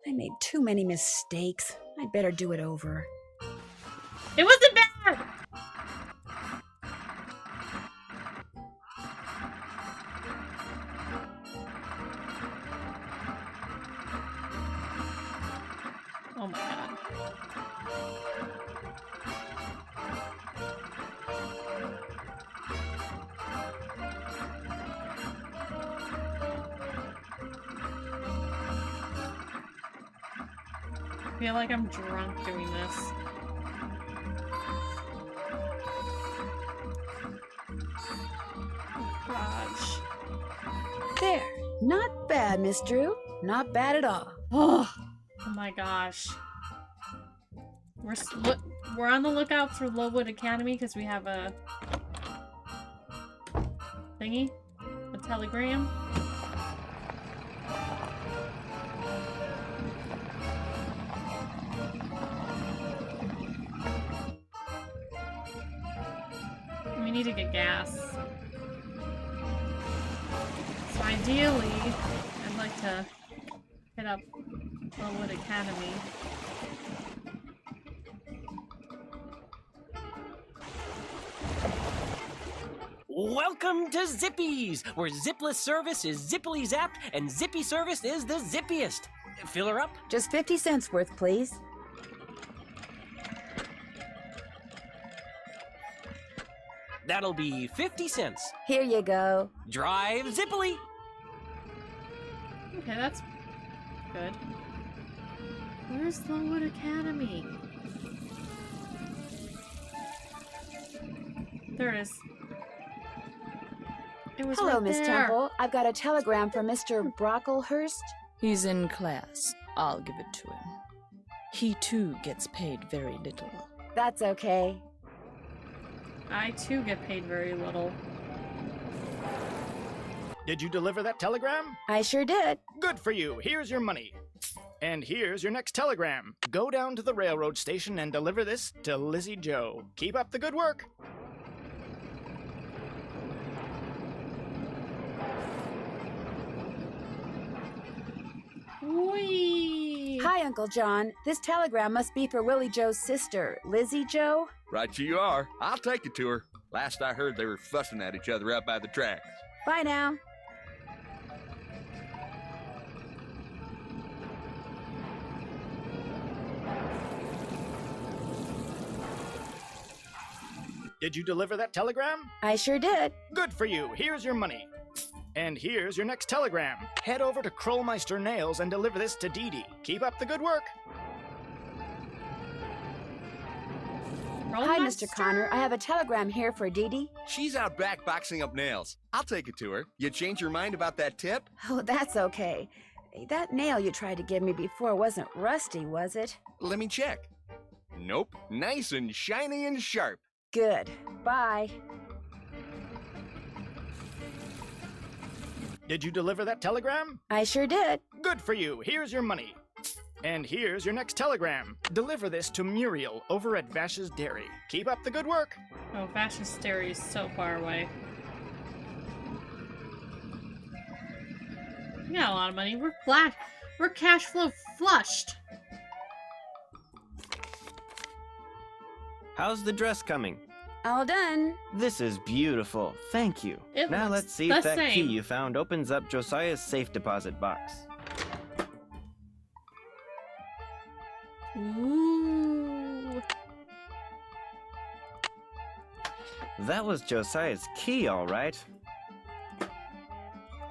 I made too many mistakes. I'd better do it over. It wasn't bad! Oh my god. I feel like I'm drunk doing this. Oh, gosh. There. Not bad, Miss Drew. Not bad at all. Oh my gosh. We're on the lookout for Lowood Academy because we have a thingy, a telegram. We need to get gas. So ideally, I'd like to hit up Lowood Academy. Welcome to Zippy's, where zipless service is zippily zapped and zippy service is the zippiest. Fill her up? Just 50 cents worth, please. That'll be 50 cents. Here you go. Drive zippily. Okay, that's good. Where's Lowood Academy? There it is. It was Hello, right Miss there. Temple. I've got a telegram from Mr. Brocklehurst. He's in class. I'll give it to him. He too gets paid very little. That's okay. I too get paid very little. Did you deliver that telegram? I sure did. Good for you. Here's your money. And here's your next telegram. Go down to the railroad station and deliver this to Lizzie Joe. Keep up the good work. Whee! Hi, Uncle John. This telegram must be for Willie Joe's sister, Lizzie Joe. Right you are. I'll take it to her. Last I heard, they were fussing at each other out by the tracks. Bye now. Did you deliver that telegram? I sure did. Good for you. Here's your money. And here's your next telegram. Head over to Krollmeister Nails and deliver this to Dee Dee. Keep up the good work. Hi, Mr. Connor. I have a telegram here for Dee Dee. She's out back boxing up nails. I'll take it to her. You change your mind about that tip? Oh, that's okay. That nail you tried to give me before wasn't rusty, was it? Let me check. Nope. Nice and shiny and sharp. Good. Bye. Did you deliver that telegram? I sure did. Good for you. Here's your money. And here's your next telegram. Deliver this to Muriel over at Vash's Dairy. Keep up the good work. Oh, Vash's Dairy is so far away. We got a lot of money. We're flat. We're cash flow flushed. How's the dress coming? All done. This is beautiful. Thank you. It Now looks let's see the if that key same. you found opens up Josiah's safe deposit box. Ooh. That was Josiah's key, all right.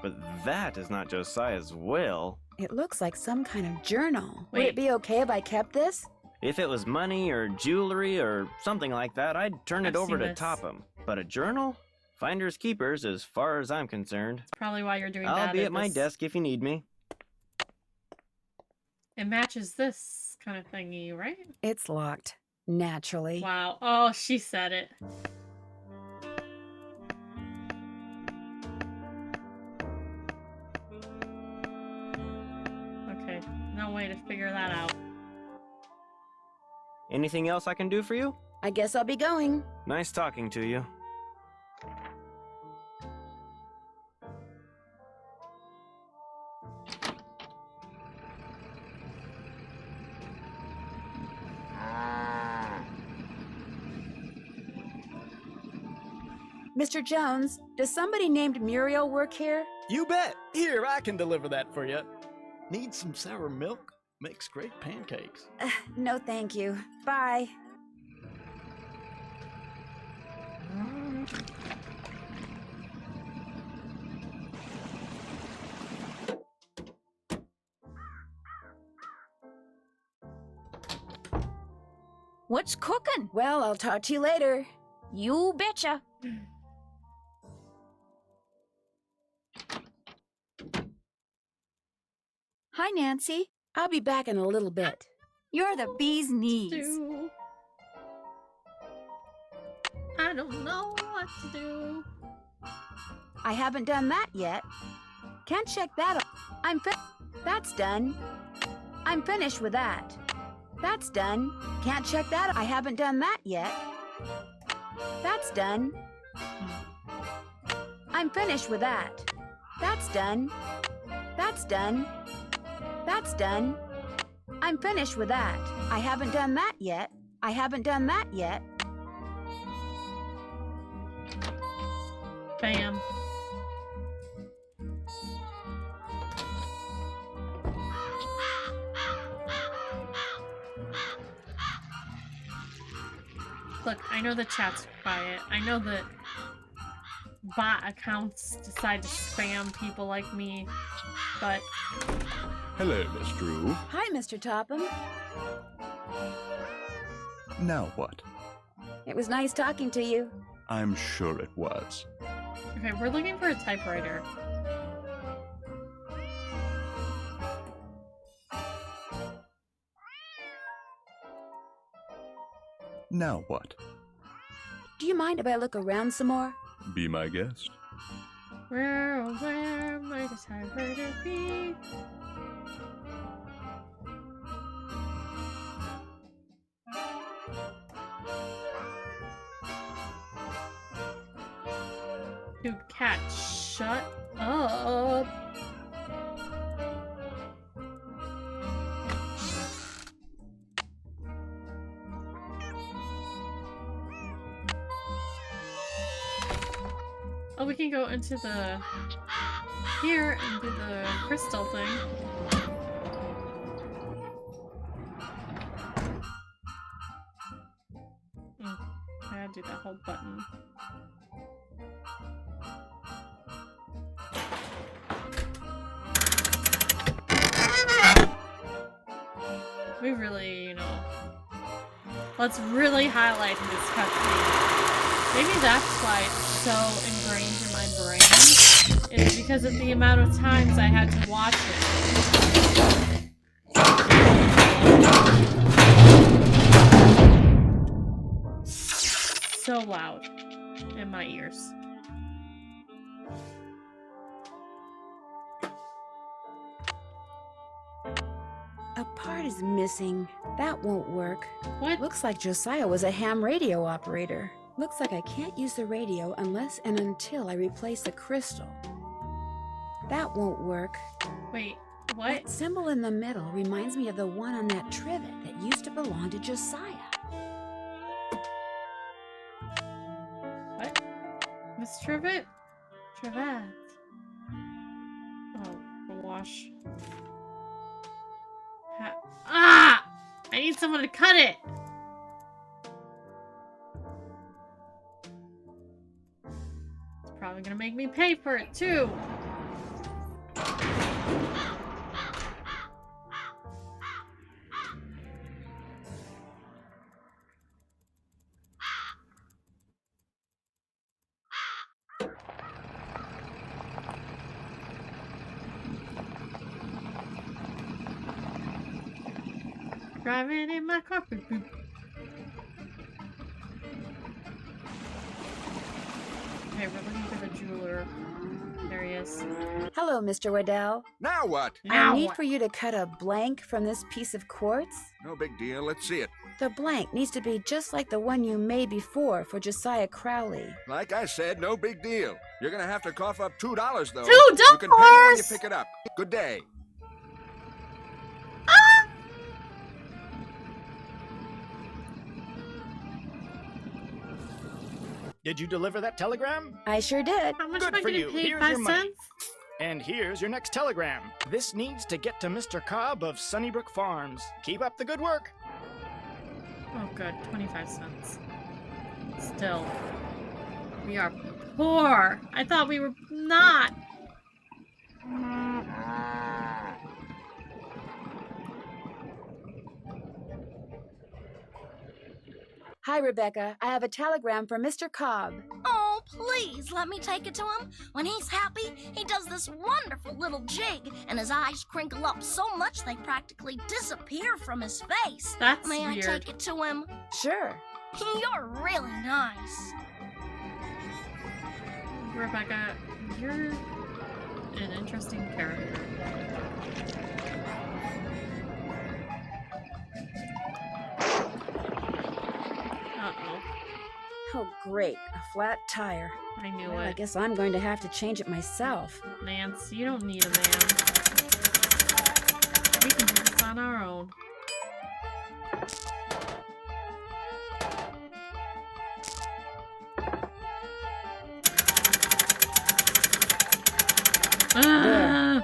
But that is not Josiah's will. It looks like some kind of journal. Would Wait. it be okay if I kept this? If it was money or jewelry or something like that, I'd turn it I've over seen to this. Topham. But a journal? Finders keepers, as far as I'm concerned. Probably why you're doing I'll that. be at my desk if you need me. It matches this kind of thingy, right? It's locked. Naturally. Wow. Oh, she said it. Okay. No way to figure that out. Anything else I can do for you? I guess I'll be going. Nice talking to you. Mr. Jones, does somebody named Muriel work here? You bet. Here, I can deliver that for you. Need some sour milk? Makes great pancakes. No, thank you. Bye. What's cooking? Well, I'll talk to you later. You betcha. Hi, Nancy. I'll be back in a little bit. You're the bee's knees. Do. I don't know what to do. I haven't done that yet. Can't check that off. That's done. I'm finished with that. That's done. Can't check that off. I haven't done that yet. That's done. I'm finished with that. That's done. That's done. That's done. I'm finished with that. I haven't done that yet. I haven't done that yet. Bam. Look, I know the chat's quiet. I know that bot accounts decide to spam people like me, but... Hello, Miss Drew. Hi, Mr. Topham. Now what? It was nice talking to you. I'm sure it was. Okay, we're looking for a typewriter. Now what? Do you mind if I look around some more? Be my guest. Where, oh where might a typewriter be? Dude, cat, shut up. Oh, we can go into the... here and do the crystal thing. I gotta do that whole button. We really, you know... let's really highlight this cutscene. Maybe that's why it's so ingrained in my brain. It's because of the amount of times I had to watch it. So loud in my ears. A part is missing. That won't work. What? Looks like Josiah was a ham radio operator. Looks like I can't use the radio unless and until I replace the crystal. That won't work. Wait, what? That symbol in the middle reminds me of the one on that trivet that used to belong to Josiah. What? Miss Trivet? Trivet. Oh, the wash. Ah! I need someone to cut it! It's probably gonna make me pay for it, too! Driving in my carpet boot. Okay, we're looking for the jeweler. There he is. Hello, Mr. Waddell. Now what? I need for you to cut a blank from this piece of quartz. No big deal. Let's see it. The blank needs to be just like the one you made before for Josiah Crowley. Like I said, no big deal. You're gonna have to cough up $2, though. $2? You can pay me when you pick it up. Good day. Did you deliver that telegram? I sure did. How much Good am I for getting you. paid? Here's 5 your money. cents? And here's your next telegram. This needs to get to Mr. Cobb of Sunnybrook Farms. Keep up the good work. Oh, good. 25 cents. Still. We are poor. I thought we were not. Hi, Rebecca. I have a telegram for Mr. Cobb. Oh, please let me take it to him. When he's happy, he does this wonderful little jig, and his eyes crinkle up so much they practically disappear from his face. That's May weird. I take it to him? Sure. You're really nice. Rebecca, you're an interesting character. Uh-oh. Oh, great. A flat tire. I knew Well, it. I guess I'm going to have to change it myself. Nance, you don't need a man. We can do this on our own.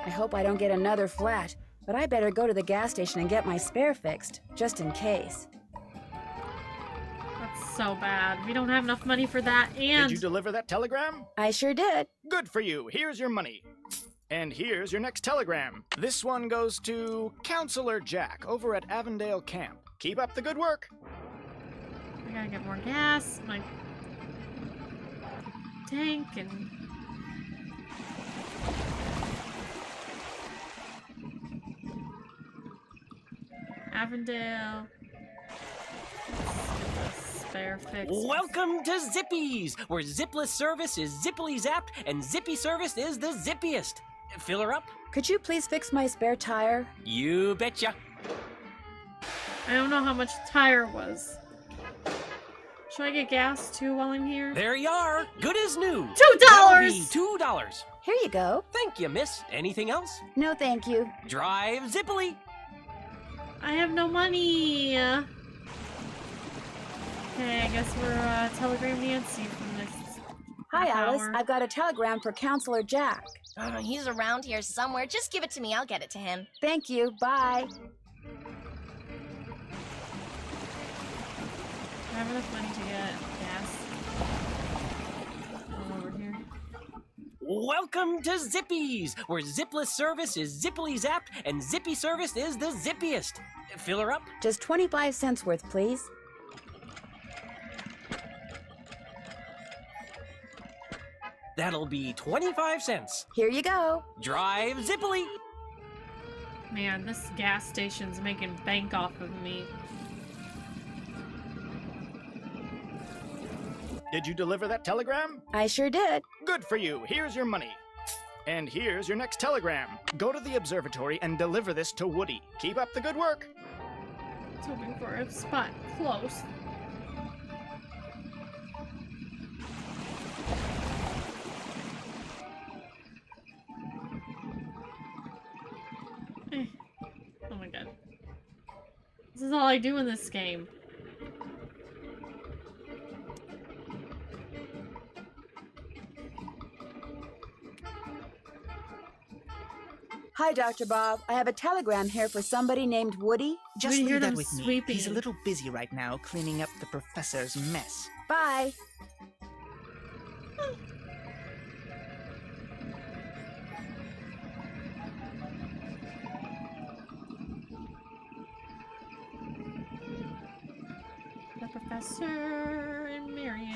I hope I don't get another flat, but I better go to the gas station and get my spare fixed, just in case. That's so bad. We don't have enough money for that, and... Did you deliver that telegram? I sure did. Good for you. Here's your money. And here's your next telegram. This one goes to Counselor Jack over at Avondale Camp. Keep up the good work. I gotta get more gas. My tank and... Avondale. Spare fix. Welcome to Zippies, where zipless service is zippily zapped and zippy service is the zippiest. Fill her up? Could you please fix my spare tire? You betcha. I don't know how much the tire was. Should I get gas too while I'm here? There you are. Good as new. $2! That'll be $2. Here you go. Thank you, miss. Anything else? No, thank you. Drive zippily. I have no money. Okay, I guess we're Telegram Nancy from this. Hi, Alice. hour. I've got a telegram for Counselor Jack. He's around here somewhere. Just give it to me. I'll get it to him. Thank you. Bye. I have enough money to get gas. Over here. Welcome to Zippies, where zipless service is zippily zapped and zippy service is the zippiest. Fill her up? Just 25 cents worth, please. That'll be 25 cents. Here you go. Drive zippily. Man, this gas station's making bank off of me. Did you deliver that telegram? I sure did. Good for you. Here's your money. And here's your next telegram. Go to the observatory and deliver this to Woody. Keep up the good work. I was hoping for a spot close. Oh my god. This is all I do in this game. Hi, Dr. Bob. I have a telegram here for somebody named Woody. Just We hear leave that them with me. sweeping. He's a little busy right now cleaning up the professor's mess. Bye. The professor and Miriam.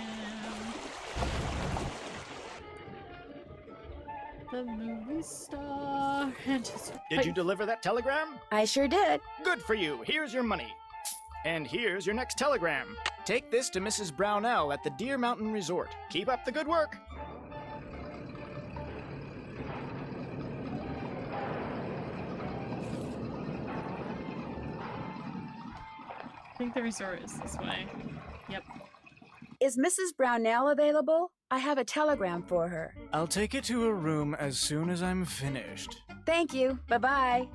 The movie star and his Did you deliver that telegram? I sure did. Good for you. Here's your money. And here's your next telegram. Take this to Mrs. Brownell at the Deer Mountain Resort. Keep up the good work. I think the resort is this way. Yep. Is Mrs. Brownell available? I have a telegram for her. I'll take it to her room as soon as I'm finished. Thank you. Bye-bye.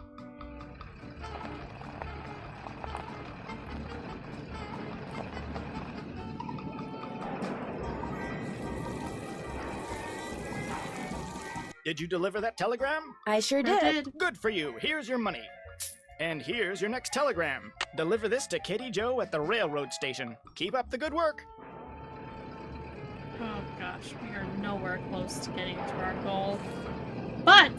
Did you deliver that telegram? I sure did. Good for you. Here's your money. And here's your next telegram. Deliver this to Kitty Joe at the railroad station. Keep up the good work. Oh gosh, we are nowhere close to getting to our goal. But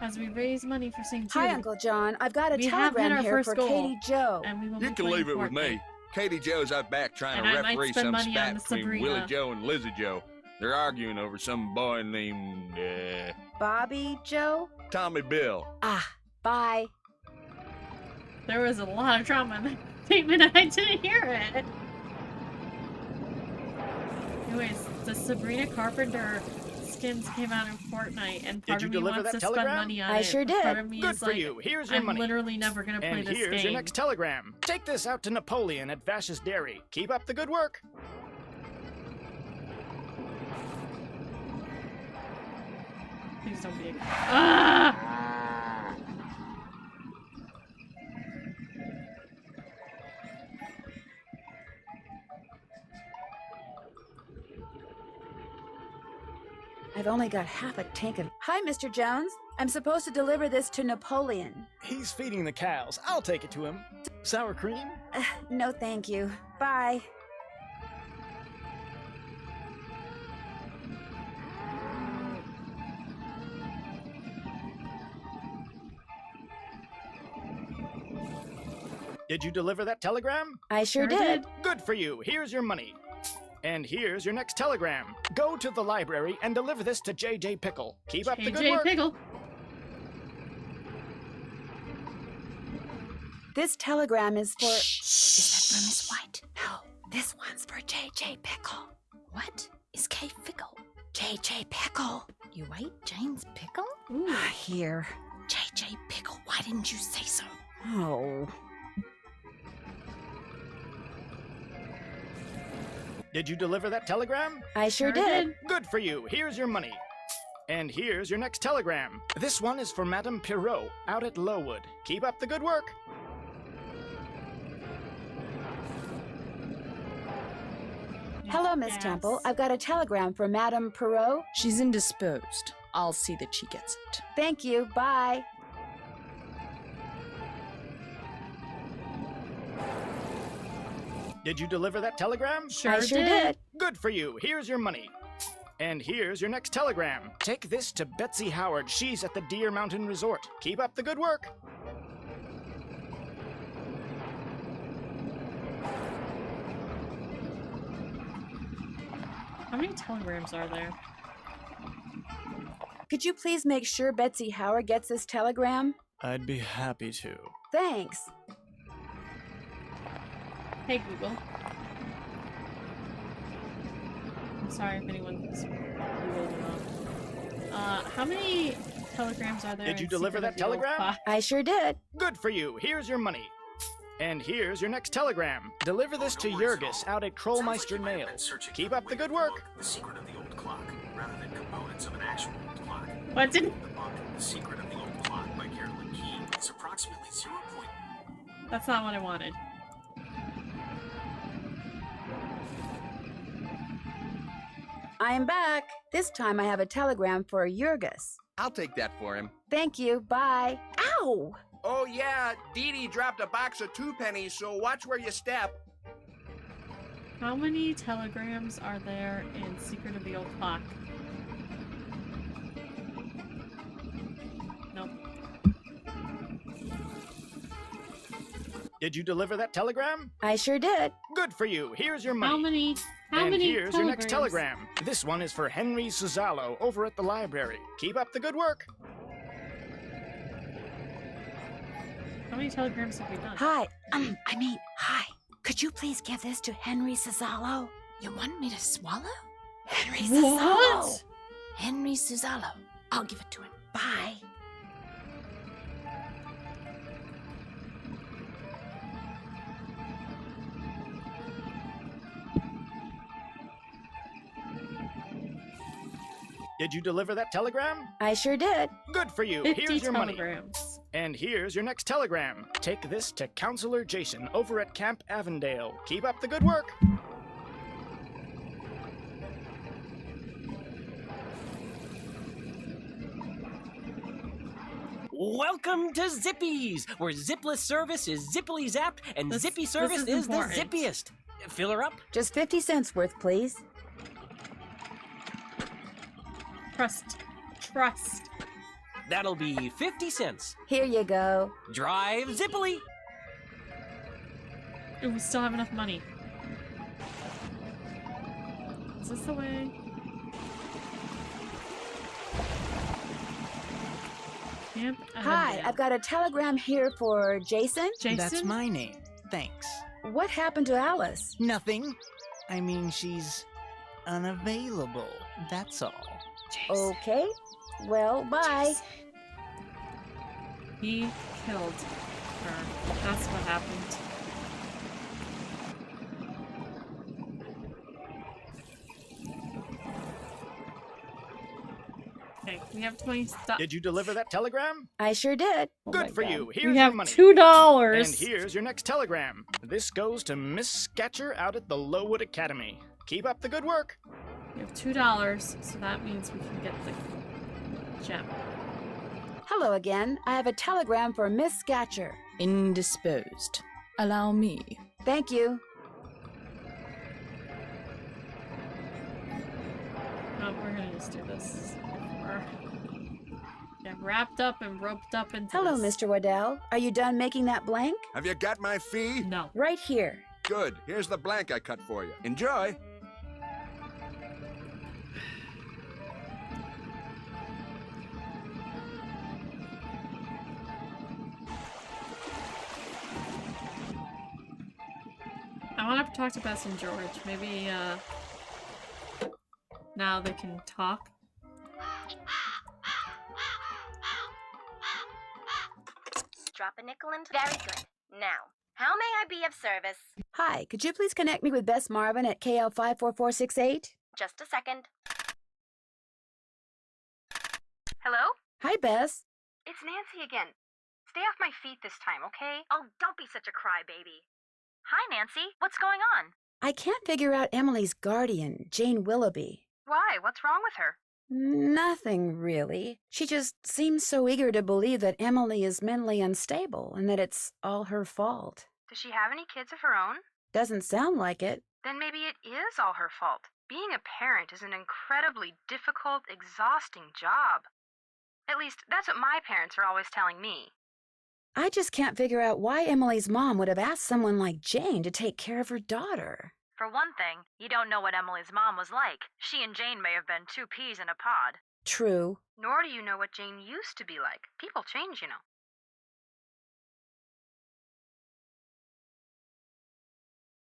as we raise money for St. Jude, Hi, Uncle John. I've got a we have hit telegram our here first for goal, Katie Joe. and we will You be can playing leave it with Fortnite. me. Katie Joe's out back trying And to I might referee spend some money spat on the between Sabrina. Willie Joe and Lizzie Joe. They're arguing over some boy named Bobby Joe? Tommy Bill. Ah, bye. There was a lot of trauma in that statement, and I didn't hear it. Anyways, the Sabrina Carpenter skins came out in Fortnite, and part Did you of me deliver wants that to spend telegram? money on I it. sure but Part did. of me Good is for like, you. Here's your I'm money. literally never gonna play And this here's game. your next telegram. Take this out to Napoleon at Vash's Dairy. Keep up the good work. Please don't be a... Ah! I've only got half a tank of. Hi, Mr. Jones. I'm supposed to deliver this to Napoleon. He's feeding the cows. I'll take it to him. Sour cream? No, thank you. Bye. Did you deliver that telegram? I sure did. Good for you. Here's your money. And here's your next telegram. Go to the library and deliver this to J.J. Pickle. Keep up the good work. Pickle. This telegram is for. Shh. Is that for Miss White? No, this one's for J.J. Pickle. What is K. Pickle? J.J. Pickle. You ate Jane's pickle? Here. J.J. Pickle, why didn't you say so? Oh. Did you deliver that telegram? I sure did. Good for you. Here's your money. And here's your next telegram. This one is for Madame Pirot out at Lowood. Keep up the good work. Hello, Miss Temple. I've got a telegram for Madame Perot. She's indisposed. I'll see that she gets it. Thank you. Bye. Did you deliver that telegram? I sure did. Good for you. Here's your money. And here's your next telegram. Take this to Betsy Howard. She's at the Deer Mountain Resort. Keep up the good work. How many telegrams are there? Could you please make sure Betsy Howard gets this telegram? I'd be happy to. Thanks. Hey, Google. I'm sorry if anyone's Googling on. How many telegrams are there? Did you in deliver Secret that of the Old telegram? Fox? I sure did. Good for you. Here's your money. And here's your next telegram. Deliver this to Jurgis out at Krollmeister Nails. Keep up the good work. The secret of the old clock, rather than components of an actual old clock. What did? The book, The Secret of the Old Clock by Carolyn Key, is approximately 0. That's not what I wanted. I am back. This time I have a telegram for Jurgis. I'll take that for him. Thank you. Bye. Ow! Oh, yeah, Dee Dee dropped a box of 2 pennies, so watch where you step. How many telegrams are there in Secret of the Old Clock? Nope. Did you deliver that telegram? I sure did. Good for you. Here's your money. How and many here's your next telegrams? telegram. This one is for Henry Suzzalo over at the library. Keep up the good work. How many telegrams have we done? Hi. Hi. Could you please give this to Henry Suzzalo? You want me to swallow? Henry Suzzalo. Henry Suzzalo. I'll give it to him. Bye. Did you deliver that telegram? I sure did. Good for you. 50 Here's your money. telegrams. And here's your next telegram. Take this to Counselor Jason over at Camp Avondale. Keep up the good work. Welcome to Zippies, where zipless service is zippily zapped and zippy service is is the important. zippiest. Fill her up. Just 50 cents worth, please. Trust. That'll be 50 cents. Here you go. Drive zippily. Ooh, we still have enough money. Is this the way? Camp Hi, Avondale. I've got a telegram here for Jason. That's my name. Thanks. What happened to Alice? Nothing. I mean, she's unavailable. That's all. Okay. Well, bye. He killed her. That's what happened. Okay, we have 20 stuff. Did you deliver that telegram? I sure did. Good for you. Here's We your have money. $2. And here's your next telegram. This goes to Miss Scatcher out at the Lowood Academy. Keep up the good work. We have $2, so that means we can get the gem. Hello again. I have a telegram for Miss Scatcher. Indisposed. Allow me. Thank you. No, we're gonna just do this. We're get wrapped up and roped up into Hello, this. Mr. Waddell. Are you done making that blank? Have you got my fee? No. Right here. Good. Here's the blank I cut for you. Enjoy. I want to talk to Bess and George. Maybe, now they can talk. Drop a nickel into. Very good. Now, how may I be of service? Hi, could you please connect me with Bess Marvin at KL54468? Just a second. Hello? Hi, Bess. It's Nancy again. Stay off my feet this time, okay? Oh, don't be such a crybaby. Hi, Nancy. What's going on? I can't figure out Emily's guardian, Jane Willoughby. Why? What's wrong with her? Nothing, really. She just seems so eager to believe that Emily is mentally unstable and that it's all her fault. Does she have any kids of her own? Doesn't sound like it. Then maybe it is all her fault. Being a parent is an incredibly difficult, exhausting job. At least, that's what my parents are always telling me. I just can't figure out why Emily's mom would have asked someone like Jane to take care of her daughter. For one thing, you don't know what Emily's mom was like. She and Jane may have been two peas in a pod. True. Nor do you know what Jane used to be like. People change, you know.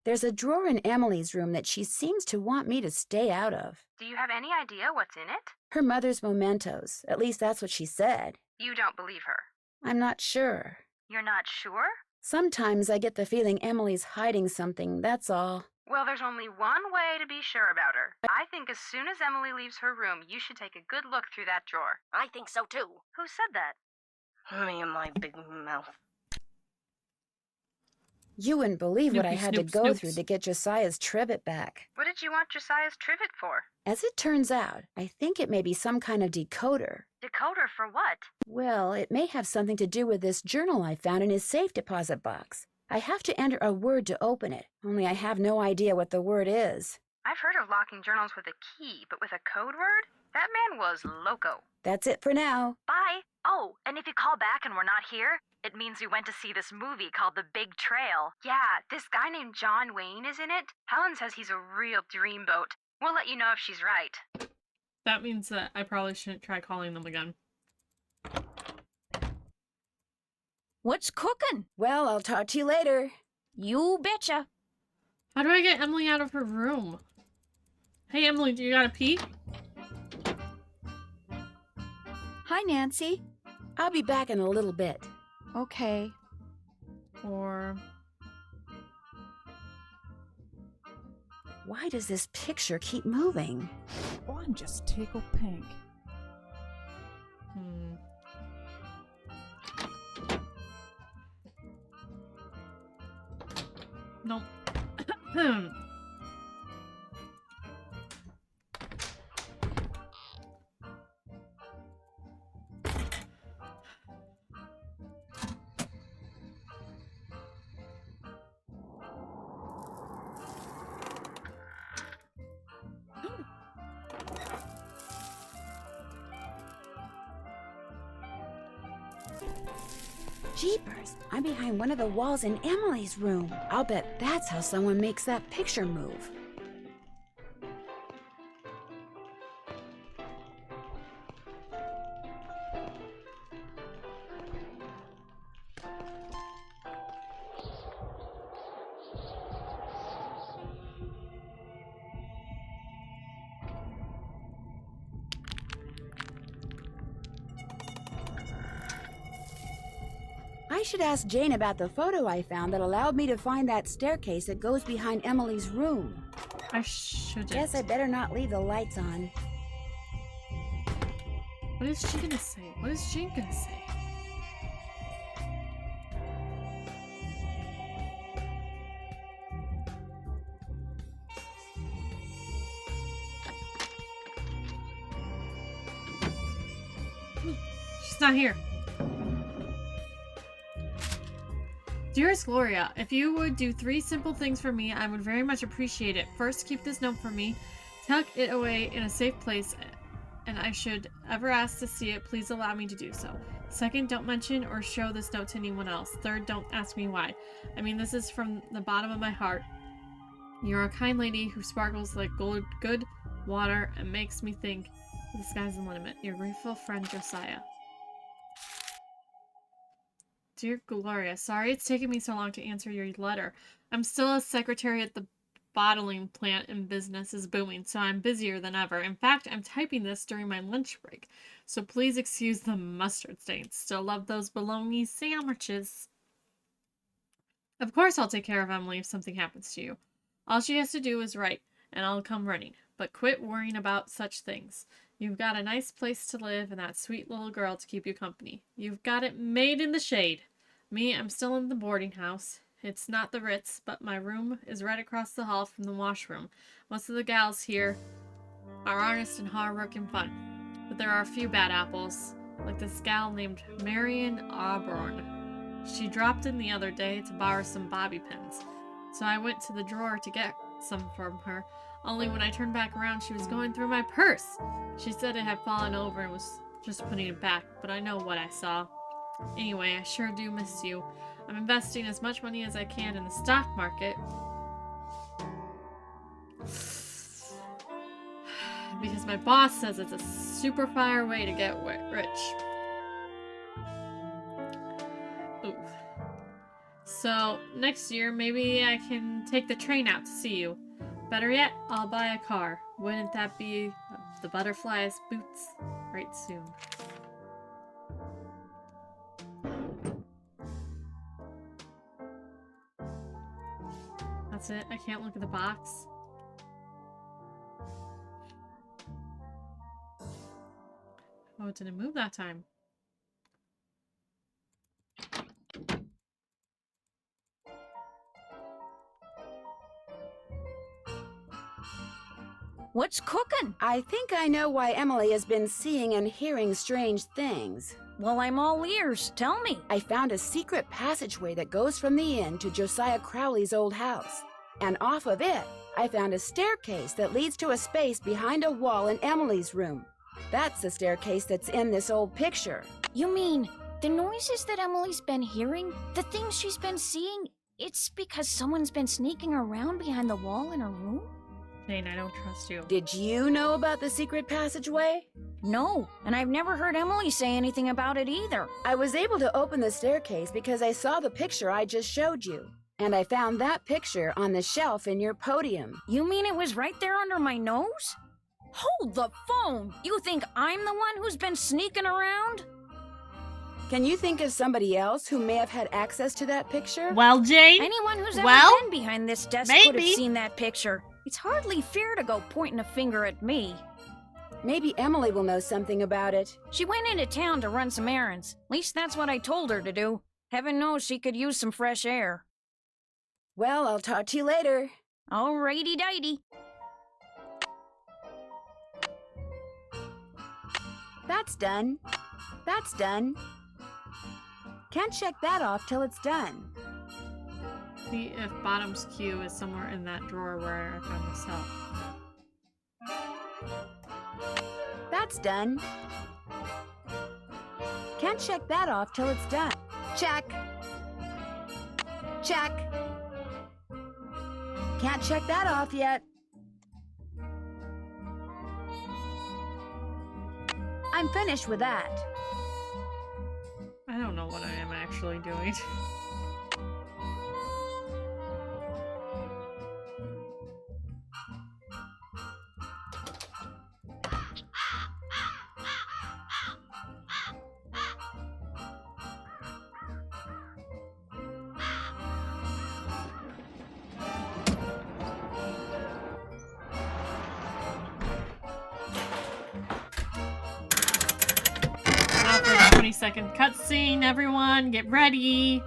There's a drawer in Emily's room that she seems to want me to stay out of. Do you have any idea what's in it? Her mother's mementos. At least that's what she said. You don't believe her. I'm not sure. You're not sure? Sometimes I get the feeling Emily's hiding something, that's all. Well, there's only one way to be sure about her. I think as soon as Emily leaves her room, you should take a good look through that drawer. I think so too. Who said that? Me and my big mouth. You wouldn't believe what I Snoopy, had Snoop, to go Snoops. through to get Josiah's trivet back. What did you want Josiah's trivet for? As it turns out, I think it may be some kind of decoder. Decoder for what? Well, it may have something to do with this journal I found in his safe deposit box. I have to enter a word to open it, only I have no idea what the word is. I've heard of locking journals with a key, but with a code word? That man was loco. That's it for now. Bye. Oh, and if you call back and we're not here, it means we went to see this movie called The Big Trail. Yeah, this guy named John Wayne is in it. Helen says he's a real dreamboat. We'll let you know if she's right. That means that I probably shouldn't try calling them again. What's cooking? Well, I'll talk to you later. You betcha. How do I get Emily out of her room? Hey, Emily, do you gotta pee? Hi, Nancy. I'll be back in a little bit. Okay. Or... Why does this picture keep moving? Oh, I'm just tickled pink. Nope. Jeepers, I'm behind one of the walls in Emily's room. I'll bet that's how someone makes that picture move. I should ask Jane about the photo I found that allowed me to find that staircase that goes behind Emily's room. I shouldn't. Guess I better not leave the lights on. What is she gonna say? What is Jane gonna say? She's not here. Dearest Gloria, if you would do 3 simple things for me, I would very much appreciate it. First, keep this note for me. Tuck it away in a safe place, and I should ever ask to see it, please allow me to do so. Second, don't mention or show this note to anyone else. Third, don't ask me why. I mean, this is from the bottom of my heart. You're a kind lady who sparkles like good water and makes me think the sky's the limit. Your grateful friend, Josiah. Dear Gloria, sorry it's taken me so long to answer your letter. I'm still a secretary at the bottling plant and business is booming, so I'm busier than ever. In fact, I'm typing this during my lunch break, so please excuse the mustard stains. Still love those bologna sandwiches. Of course I'll take care of Emily if something happens to you. All she has to do is write, and I'll come running. But quit worrying about such things. You've got a nice place to live and that sweet little girl to keep you company. You've got it made in the shade. Me, I'm still in the boarding house. It's not the Ritz, but my room is right across the hall from the washroom. Most of the gals here are honest and hard-working fun, but there are a few bad apples, like this gal named Marion Auburn. She dropped in the other day to borrow some bobby pins, so I went to the drawer to get some from her, only when I turned back around she was going through my purse. She said it had fallen over and was just putting it back, but I know what I saw. Anyway, I sure do miss you. I'm investing as much money as I can in the stock market because my boss says it's a super fire way to get rich. Ooh. So next year maybe I can take the train out to see you. Better yet, I'll buy a car. Wouldn't that be the butterfly's boots right soon? That's it? I can't look at the box? Oh, it didn't move that time. What's cooking? I think I know why Emily has been seeing and hearing strange things. Well, I'm all ears. Tell me. I found a secret passageway that goes from the inn to Josiah Crowley's old house. And off of it, I found a staircase that leads to a space behind a wall in Emily's room. That's the staircase that's in this old picture. You mean the noises that Emily's been hearing? The things she's been seeing? It's because someone's been sneaking around behind the wall in her room? Jane, I don't trust you. Did you know about the secret passageway? No, and I've never heard Emily say anything about it either. I was able to open the staircase because I saw the picture I just showed you. And I found that picture on the shelf in your podium. You mean it was right there under my nose? Hold the phone! You think I'm the one who's been sneaking around? Can you think of somebody else who may have had access to that picture? Well, Jane? Anyone who's ever been behind this desk could have seen that picture. It's hardly fair to go pointing a finger at me. Maybe Emily will know something about it. She went into town to run some errands. At least that's what I told her to do. Heaven knows she could use some fresh air. Well, I'll talk to you later. Alrighty-dighty. That's done. That's done. Can't check that off till it's done. See if bottom's Q is somewhere in that drawer where I found this out. That's done. Can't check that off till it's done. Check. Check. Can't check that off yet. I'm finished with that. I don't know what I am actually doing. Now for the 20-second cutscene, everyone, get ready.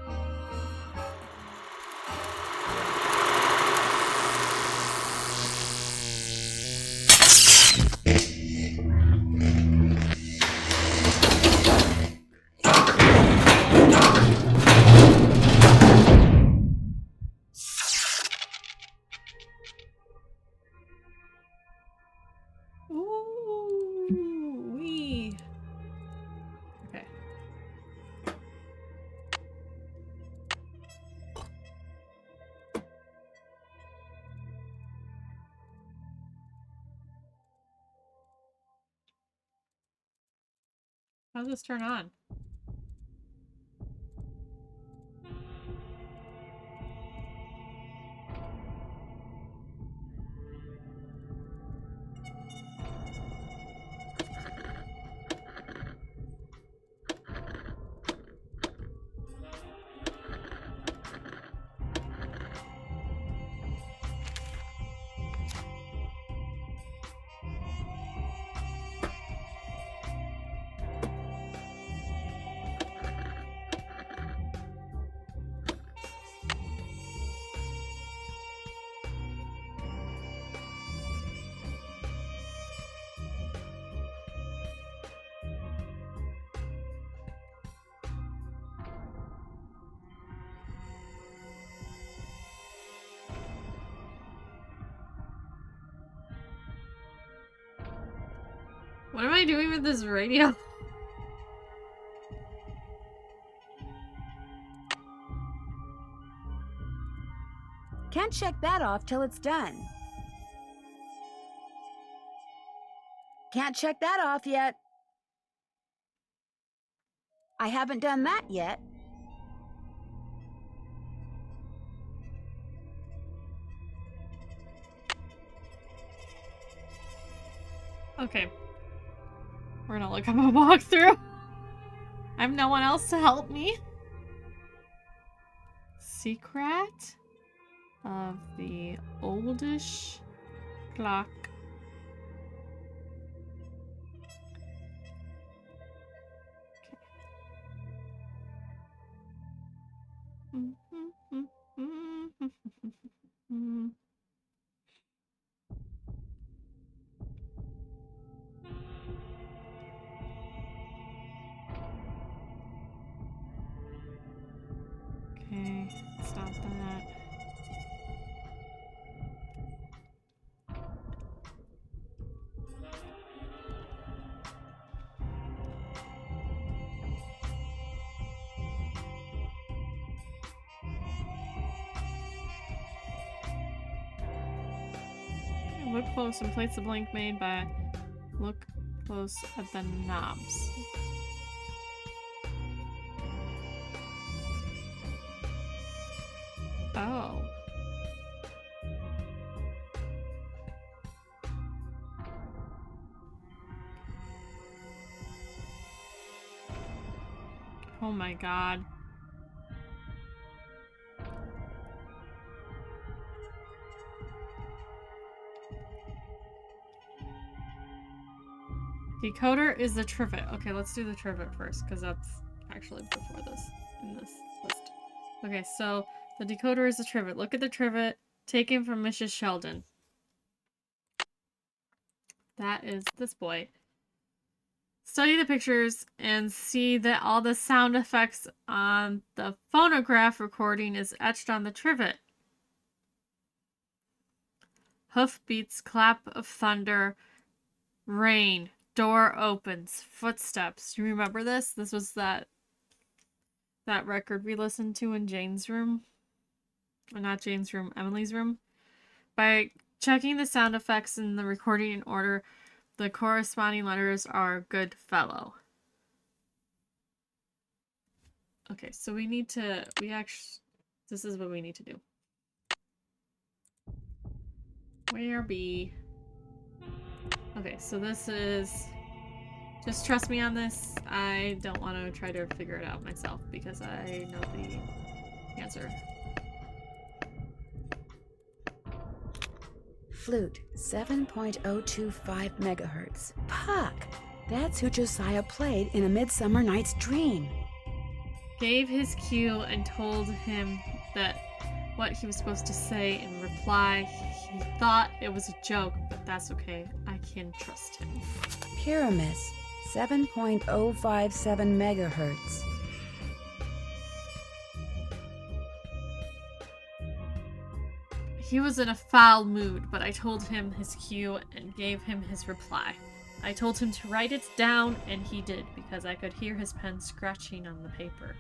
How does this turn on? What am I doing with this radio? Can't check that off till it's done. Can't check that off yet. I haven't done that yet. Okay. We're gonna look up a walkthrough. I have no one else to help me. Secret of the oldish clock. Okay, stop that. Look close and place the blink made by look close at the knobs. Oh. Oh my god. Decoder is the trivet. Okay, let's do the trivet first, because that's actually before this, in this list. Okay, so the decoder is the trivet. Look at the trivet taken from Mrs. Sheldon. That is this boy. Study the pictures and see that all the sound effects on the phonograph recording is etched on the trivet. Hoofbeats, clap of thunder, rain, door opens, footsteps. You remember this? This was that record we listened to in Jane's room. Or not Jane's room, Emily's room. By checking the sound effects in the recording in order, the corresponding letters are good fellow. Okay, so we need to, this is what we need to do. Where be? Okay, so this is, just trust me on this. I don't want to try to figure it out myself because I know the answer. Flute, 7.025 megahertz. Puck! That's who Josiah played in A Midsummer Night's Dream. Gave his cue and told him that what he was supposed to say in reply. He thought it was a joke, but that's okay. I can trust him. Pyramus, 7.057 megahertz. He was in a foul mood, but I told him his cue and gave him his reply. I told him to write it down, and he did, because I could hear his pen scratching on the paper.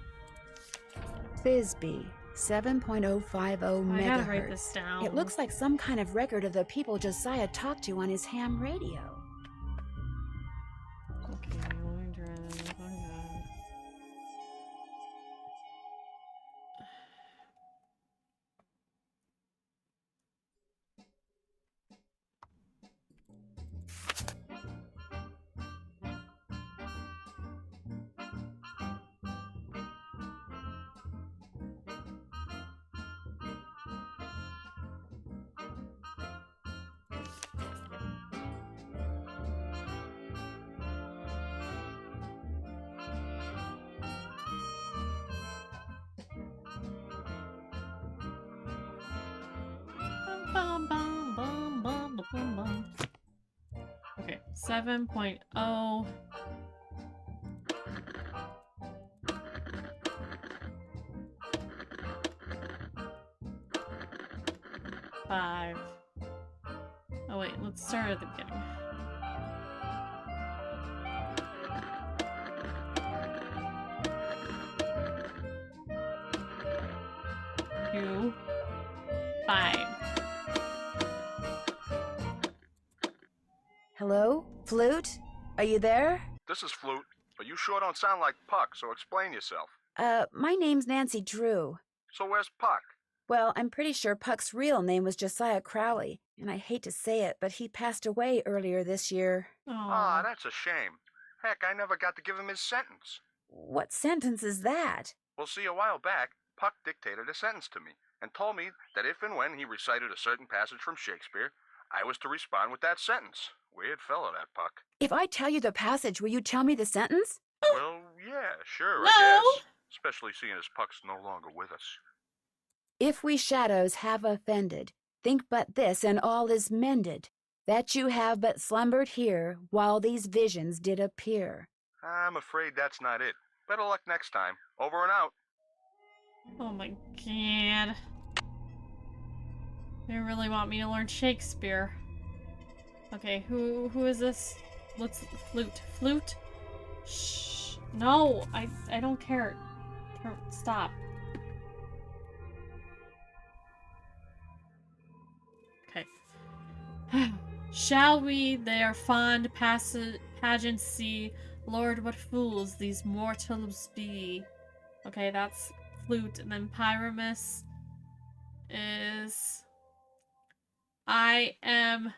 Thisbe, 7.050 megahertz. I gotta write this down. It looks like some kind of record of the people Josiah talked to on his ham radio. Okay, long drive. Bum, bum, bum, bum, bum, bum. Okay, 7.0. Five. Oh wait, let's start at the beginning. Two. 5. Hello? Flute? Are you there? This is Flute, but you sure don't sound like Puck, so explain yourself. My name's Nancy Drew. So where's Puck? Well, I'm pretty sure Puck's real name was Josiah Crowley, and I hate to say it, but he passed away earlier this year. Ah, that's a shame. Heck, I never got to give him his sentence. What sentence is that? Well, see, a while back, Puck dictated a sentence to me and told me that if and when he recited a certain passage from Shakespeare, I was to respond with that sentence. Weird fellow, that Puck. If I tell you the passage, will you tell me the sentence? Well, yeah, sure, No. I guess. Especially seeing as Puck's no longer with us. If we shadows have offended, think but this, and all is mended, that you have but slumbered here while these visions did appear. I'm afraid that's not it. Better luck next time. Over and out. Oh my god. They really want me to learn Shakespeare. Okay, who is this? Let's flute. Shh. No, I don't care. Stop. Okay. Shall we their fond pageants see? Lord, what fools these mortals be. Okay, that's flute, and then Pyramus is I am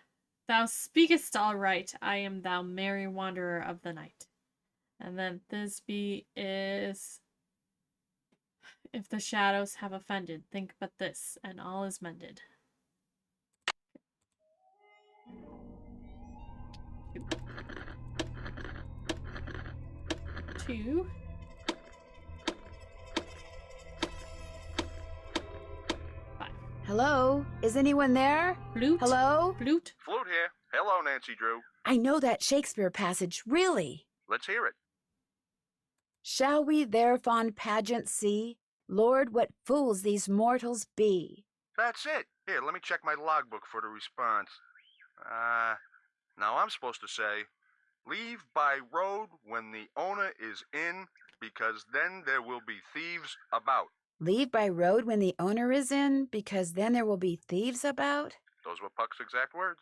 thou speakest all right, I am thou merry wanderer of the night. And then Thisbe is if the shadows have offended, think but this, and all is mended. Two. Hello? Is anyone there? Flute? Hello? Flute? Flute here. Hello, Nancy Drew. I know that Shakespeare passage, really. Let's hear it. Shall we their fond pageant see? Lord, what fools these mortals be. That's it. Here, let me check my logbook for the response. Now I'm supposed to say, leave by road when the owner is in, because then there will be thieves about. Leave by road when the owner is in, because then there will be thieves about? Those were Puck's exact words.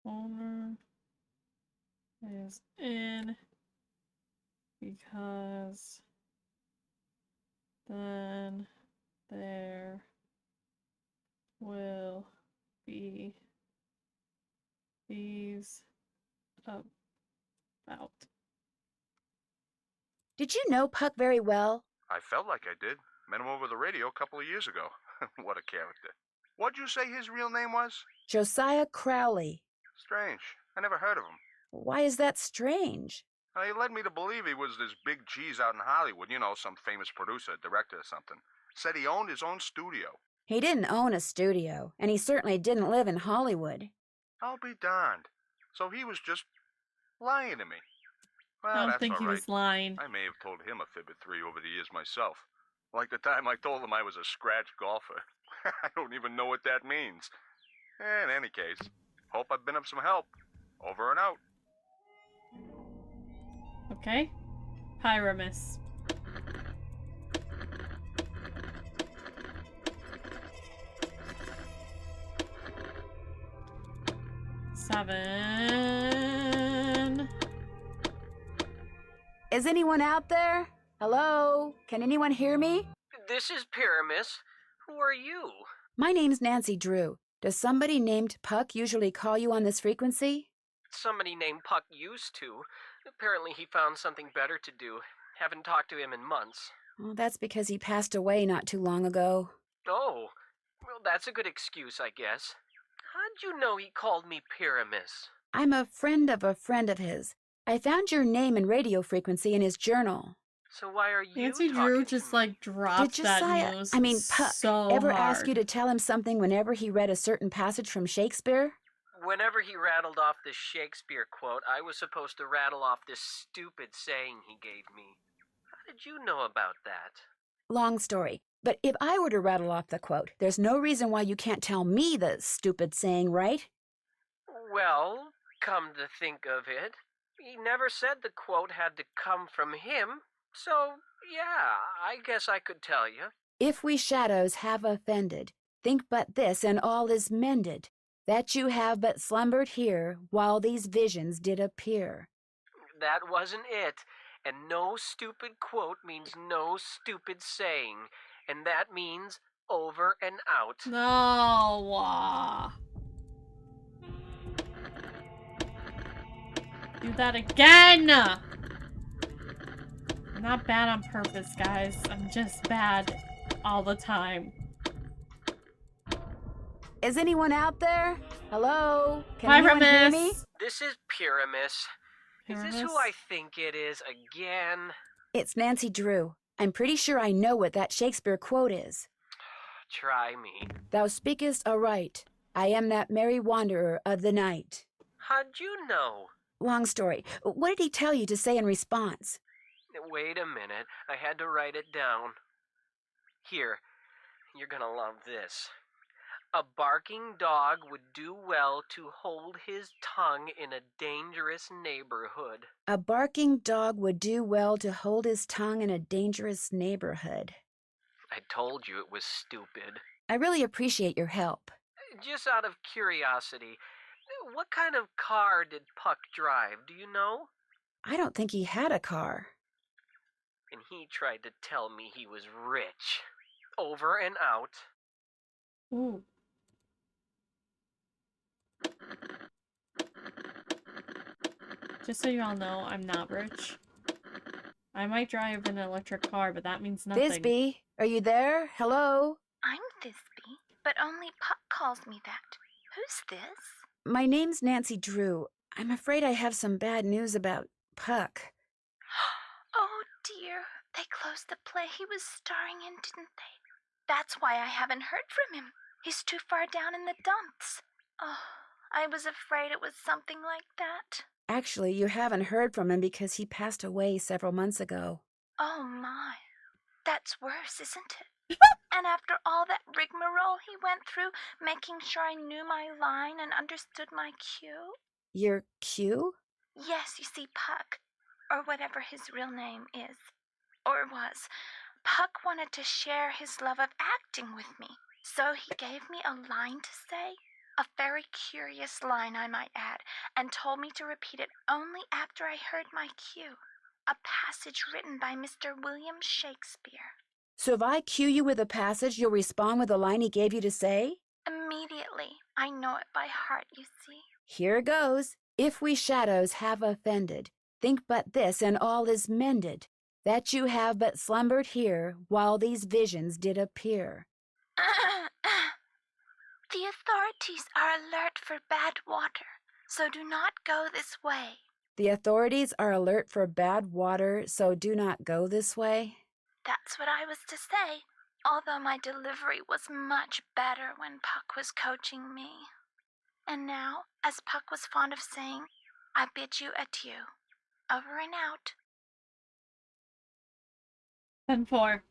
Owner is in because then there will be thieves about. Did you know Puck very well? I felt like I did. Met him over the radio a couple of years ago. What a character. What'd you say his real name was? Josiah Crowley. Strange. I never heard of him. Why is that strange? He led me to believe he was this big cheese out in Hollywood. You know, some famous producer, director or something. Said he owned his own studio. He didn't own a studio, and he certainly didn't live in Hollywood. I'll be darned. So he was just lying to me. Well, I don't that's think all he right. was lying. I may have told him a fib or three over the years myself. Like the time I told him I was a scratch golfer. I don't even know what that means. In any case, hope I've been of some help. Over and out. Okay. Pyramus. Seven. Is anyone out there? Hello? Can anyone hear me? This is Pyramus. Who are you? My name's Nancy Drew. Does somebody named Puck usually call you on this frequency? Somebody named Puck used to. Apparently he found something better to do. Haven't talked to him in months. Well, that's because he passed away not too long ago. Oh, well, that's a good excuse, I guess. How'd you know he called me Pyramus? I'm a friend of his. I found your name and radio frequency in his journal. So why are you Nancy talking Drew to just me? like dropped Did that Josiah, news Puck, so ever hard. ask you to tell him something whenever he read a certain passage from Shakespeare? Whenever he rattled off this Shakespeare quote, I was supposed to rattle off this stupid saying he gave me. How did you know about that? Long story. But if I were to rattle off the quote, there's no reason why you can't tell me the stupid saying, right? Well, come to think of it, he never said the quote had to come from him. So, yeah, I guess I could tell you. If we shadows have offended, think but this and all is mended, that you have but slumbered here while these visions did appear. That wasn't it. And no stupid quote means no stupid saying. And that means over and out. No. Do that again. I'm not bad on purpose, guys. I'm just bad all the time. Is anyone out there? Hello? Can anyone hear me? This is Pyramus. Is this who I think it is again? It's Nancy Drew. I'm pretty sure I know what that Shakespeare quote is. Try me. Thou speakest aright. I am that merry wanderer of the night. How'd you know? Long story. What did he tell you to say in response? Wait a minute. I had to write it down. Here, you're gonna love this. A barking dog would do well to hold his tongue in a dangerous neighborhood. A barking dog would do well to hold his tongue in a dangerous neighborhood. I told you it was stupid. I really appreciate your help. Just out of curiosity, what kind of car did Puck drive, do you know? I don't think he had a car. And he tried to tell me he was rich. Over and out. Ooh. Just so you all know, I'm not rich. I might drive an electric car, but that means nothing. Thisbe, are you there? Hello? I'm Thisbe, but only Puck calls me that. Who's this? My name's Nancy Drew. I'm afraid I have some bad news about Puck. Oh dear, they closed the play he was starring in, didn't they? That's why I haven't heard from him. He's too far down in the dumps. Oh, I was afraid it was something like that. Actually, you haven't heard from him because he passed away several months ago. Oh my, that's worse, isn't it? And after all that rigmarole he went through, making sure I knew my line and understood my cue? Your cue? Yes, you see, Puck, or whatever his real name is, or was, Puck wanted to share his love of acting with me, so he gave me a line to say, a very curious line I might add, and told me to repeat it only after I heard my cue, a passage written by Mr. William Shakespeare. So if I cue you with a passage, you'll respond with the line he gave you to say? Immediately. I know it by heart, you see. Here goes. If we shadows have offended, think but this and all is mended, that you have but slumbered here while these visions did appear. The authorities are alert for bad water, so do not go this way. The authorities are alert for bad water, so do not go this way. That's what I was to say, although my delivery was much better when Puck was coaching me. And now, as Puck was fond of saying, I bid you adieu. Over and out. 10-4.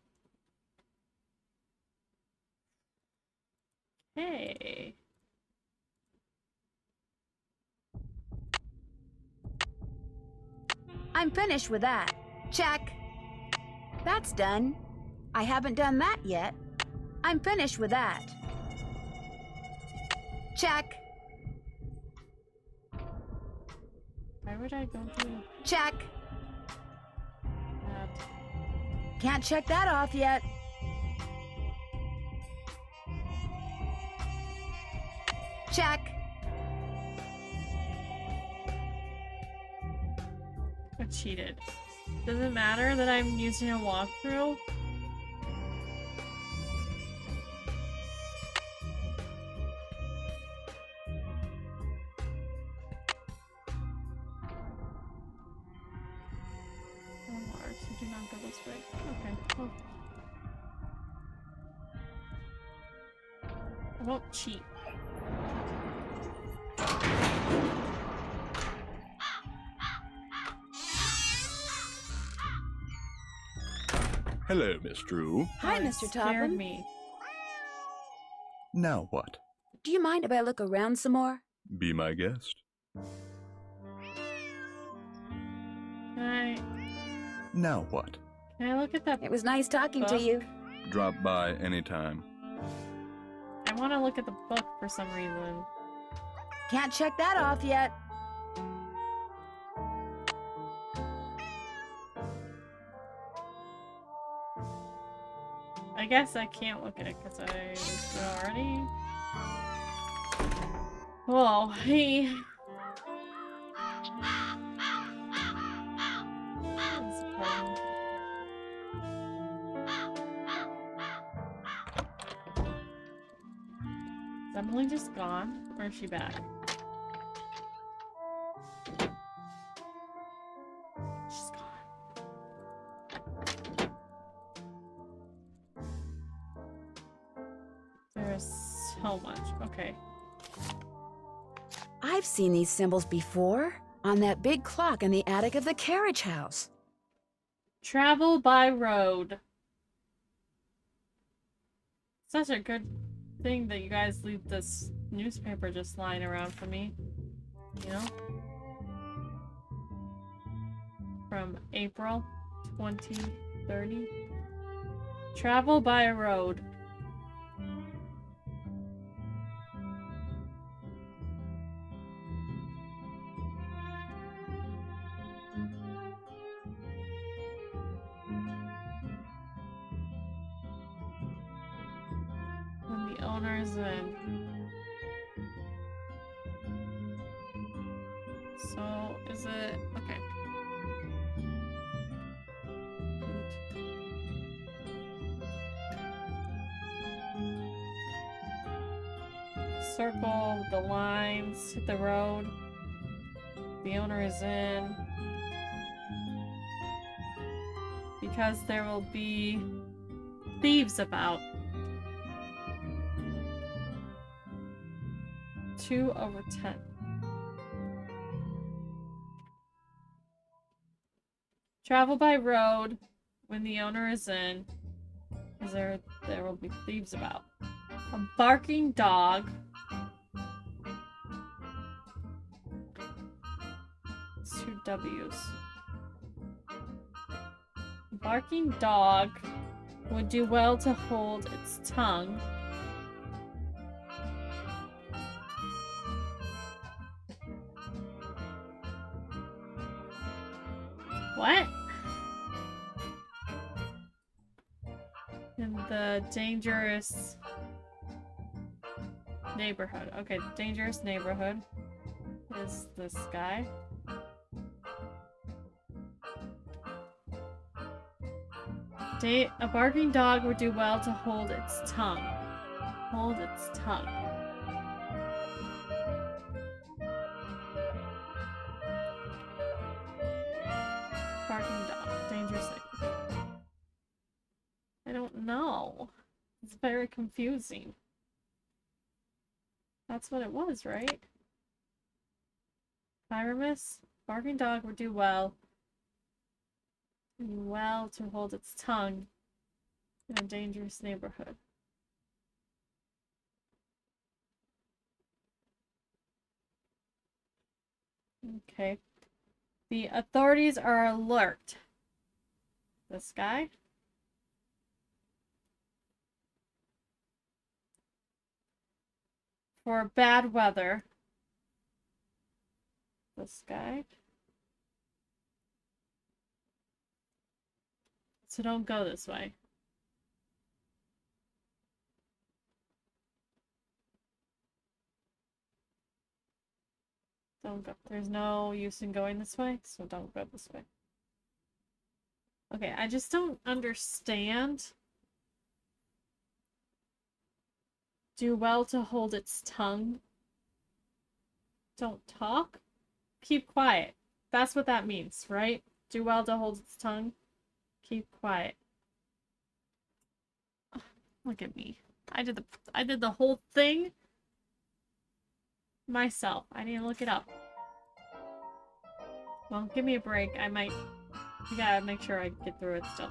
Hey. I'm finished with that. Check. That's done. I haven't done that yet. I'm finished with that. Check. Why would I go through Check. that? Can't check that off yet. Check. I cheated. Does it matter that I'm using a walkthrough? not go this way. Okay, well. I won't cheat. Hello, Miss Drew. Hi, Oh, it Mr. scared Topham. me. Now what? Do you mind if I look around some more? Be my guest. Now what? Can I look at that? It was nice talking to you. Drop by anytime. I want to look at the book for some reason. Can't check that off yet. I guess I can't look at it because I looked at it already. Whoa, hey. What's the problem? Is Emily just gone? Or is she back? She's gone. There's so much. Okay. I've seen these symbols before on that big clock in the attic of the carriage house. Travel by road. Such a good thing that you guys leave this newspaper just lying around for me. You know? From April 2030. Travel by road. When the owner's in. So, is it... okay. Circle with the lines, hit the road. The owner is in. Because there will be thieves about. 2/10. Travel by road when the owner is in, because there will be thieves about. A barking dog. It's 2 W's. A barking dog would do well to hold its tongue. What? In the dangerous neighborhood. Okay, dangerous neighborhood is this guy. A barking dog would do well to hold its tongue. Hold its tongue. Barking dog. Dangerous neighborhood. I don't know. It's very confusing. That's what it was, right? Pyramus? Barking dog would do well. Well to hold its tongue in a dangerous neighborhood. Okay. The authorities are alert. This guy? For bad weather. This guy? So don't go this way. Don't go. There's no use in going this way, so don't go this way. Okay, I just don't understand. Do well to hold its tongue. Don't talk. Keep quiet. That's what that means, right? Do well to hold its tongue. Keep quiet. Look at me. I did the whole thing myself. I didn't look it up. Well, give me a break. You gotta make sure I get through it still.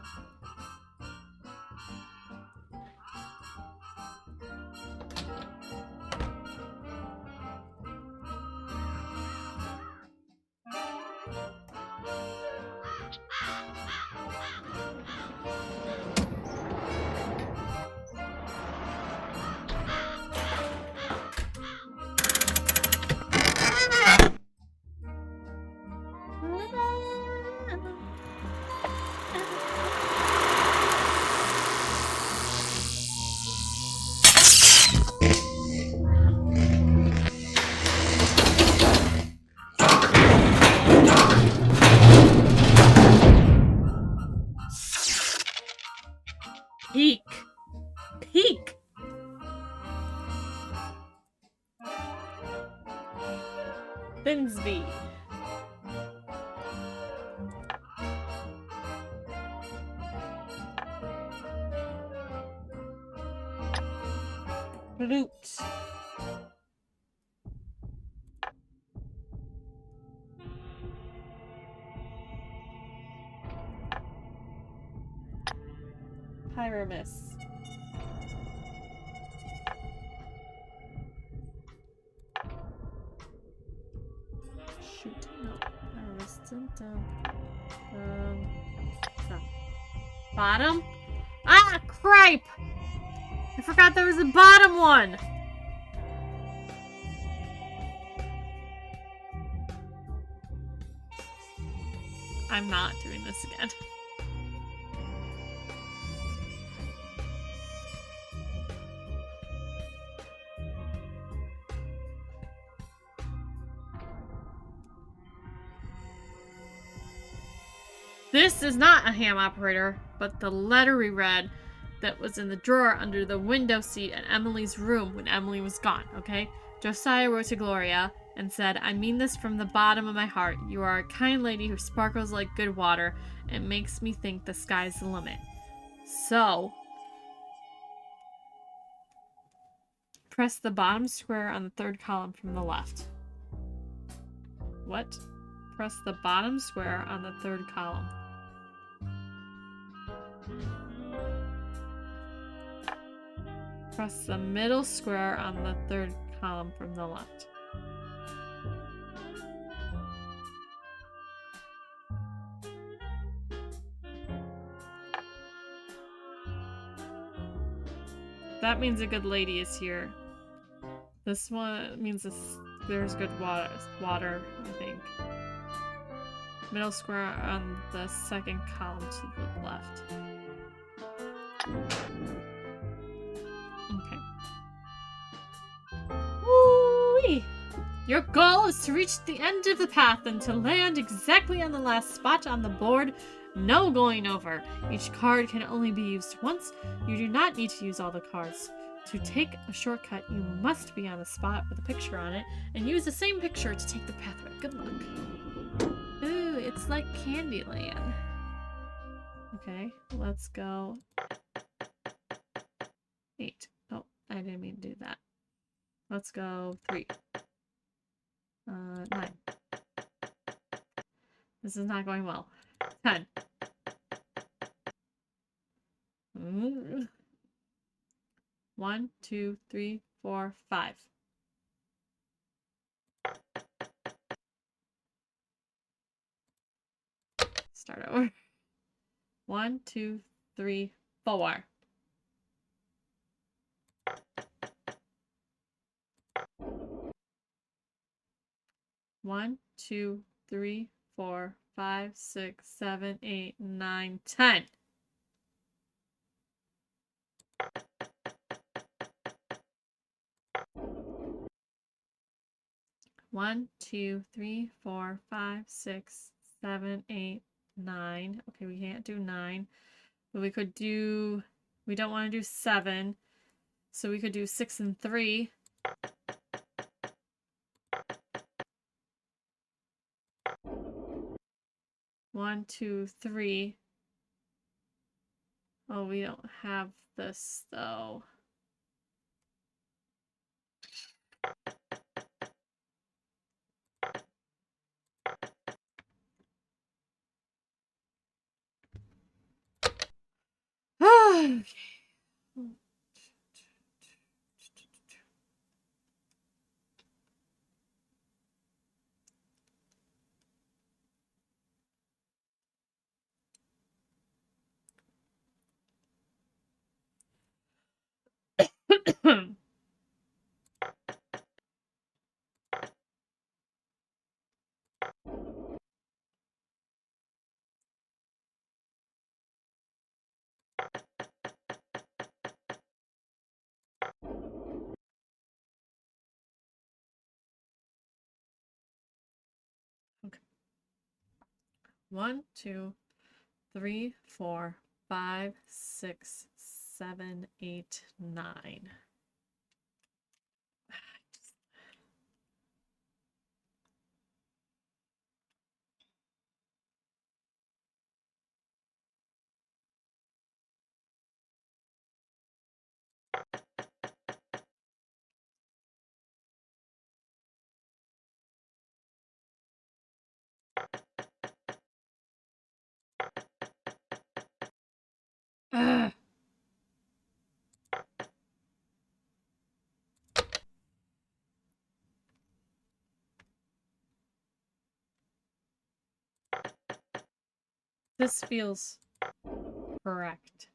Peek. Peek. Finsby. Flute. Pyramus. Shoot, no. Pyramus. Dun. Bottom? Ah, cripe! I forgot there was a bottom one! I'm not doing this again. This is not a ham operator, but the letter we read that was in the drawer under the window seat in Emily's room when Emily was gone, okay? Josiah wrote to Gloria and said, I mean this from the bottom of my heart. You are a kind lady who sparkles like good water and makes me think the sky's the limit. So, press the bottom square on the third column from the left. What? Press the bottom square on the third column. Press the middle square on the third column from the left. That means a good lady is here. This one means there's good water, I think. Middle square on the second column to the left. Okay. Woo-wee! Your goal is to reach the end of the path and to land exactly on the last spot on the board. No going over. Each card can only be used once. You do not need to use all the cards. To take a shortcut, you must be on the spot with a picture on it and use the same picture to take the pathway. Good luck. Ooh, it's like Candyland. Okay, let's go. 8. Oh, I didn't mean to do that. Let's go 3. 9. This is not going well. 10. Mm. 1, 2, 3, 4, 5. Start over. 1, 2, 3, 4. 1, 2, 3, 4, 5, 6, 7, 8, 9, 10. One, 2, 3, 4, 5, 6, 7, 8, 9. Okay, we can't do 9. But we could do... We don't want to do 7. So we could do 6 and 3. One, 2, 3. Oh, we don't have this, though. Okay. Okay. 1, 2, 3, 4, 5, 6, 7, 8, 9. Ugh. This feels correct.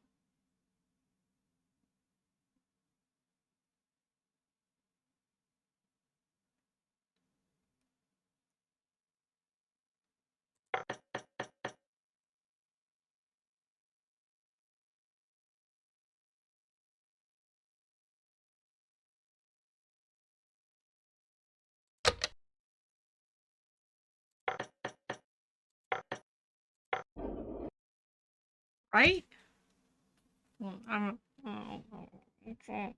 Right? Well, I don't. Okay.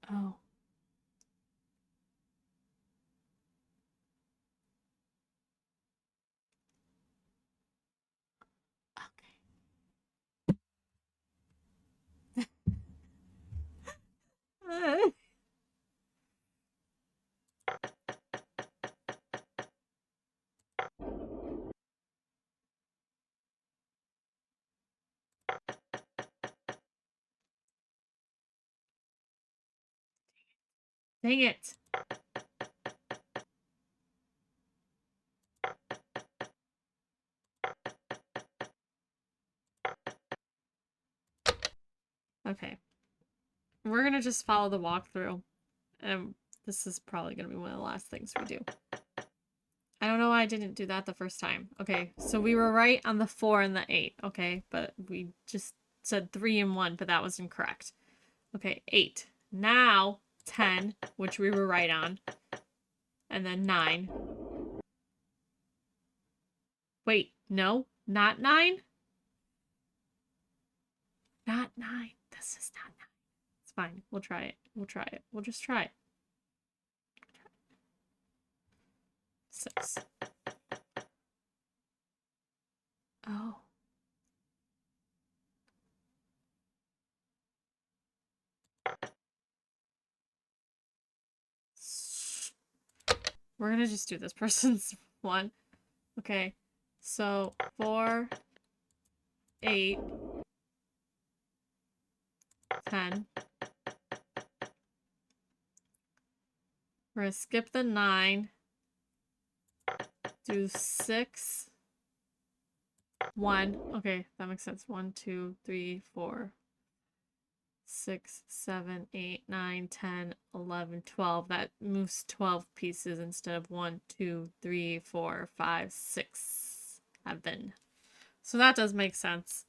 Oh. Okay. Dang it. Okay. We're gonna just follow the walkthrough. And this is probably gonna be one of the last things we do. I don't know why I didn't do that the first time. Okay, so we were right on the 4 and the 8, okay? But we just said 3 and 1, but that was incorrect. Okay, 8. Now, 10, which we were right on. And then 9. Wait, no, not 9? Not 9. This is not 9. It's fine. We'll try it. We'll try it. We'll just try it. 6. Oh. We're gonna just do this person's one. Okay. So 4, 8, 10. We're gonna skip the 9. Do 6. 1. Okay, that makes sense. 1, 2, 3, 4, 6, 7, 8, 9, 10, 11, 12. That moves 12 pieces instead of 1, 2, 3, 4, 5, 6, 7. So that does make sense.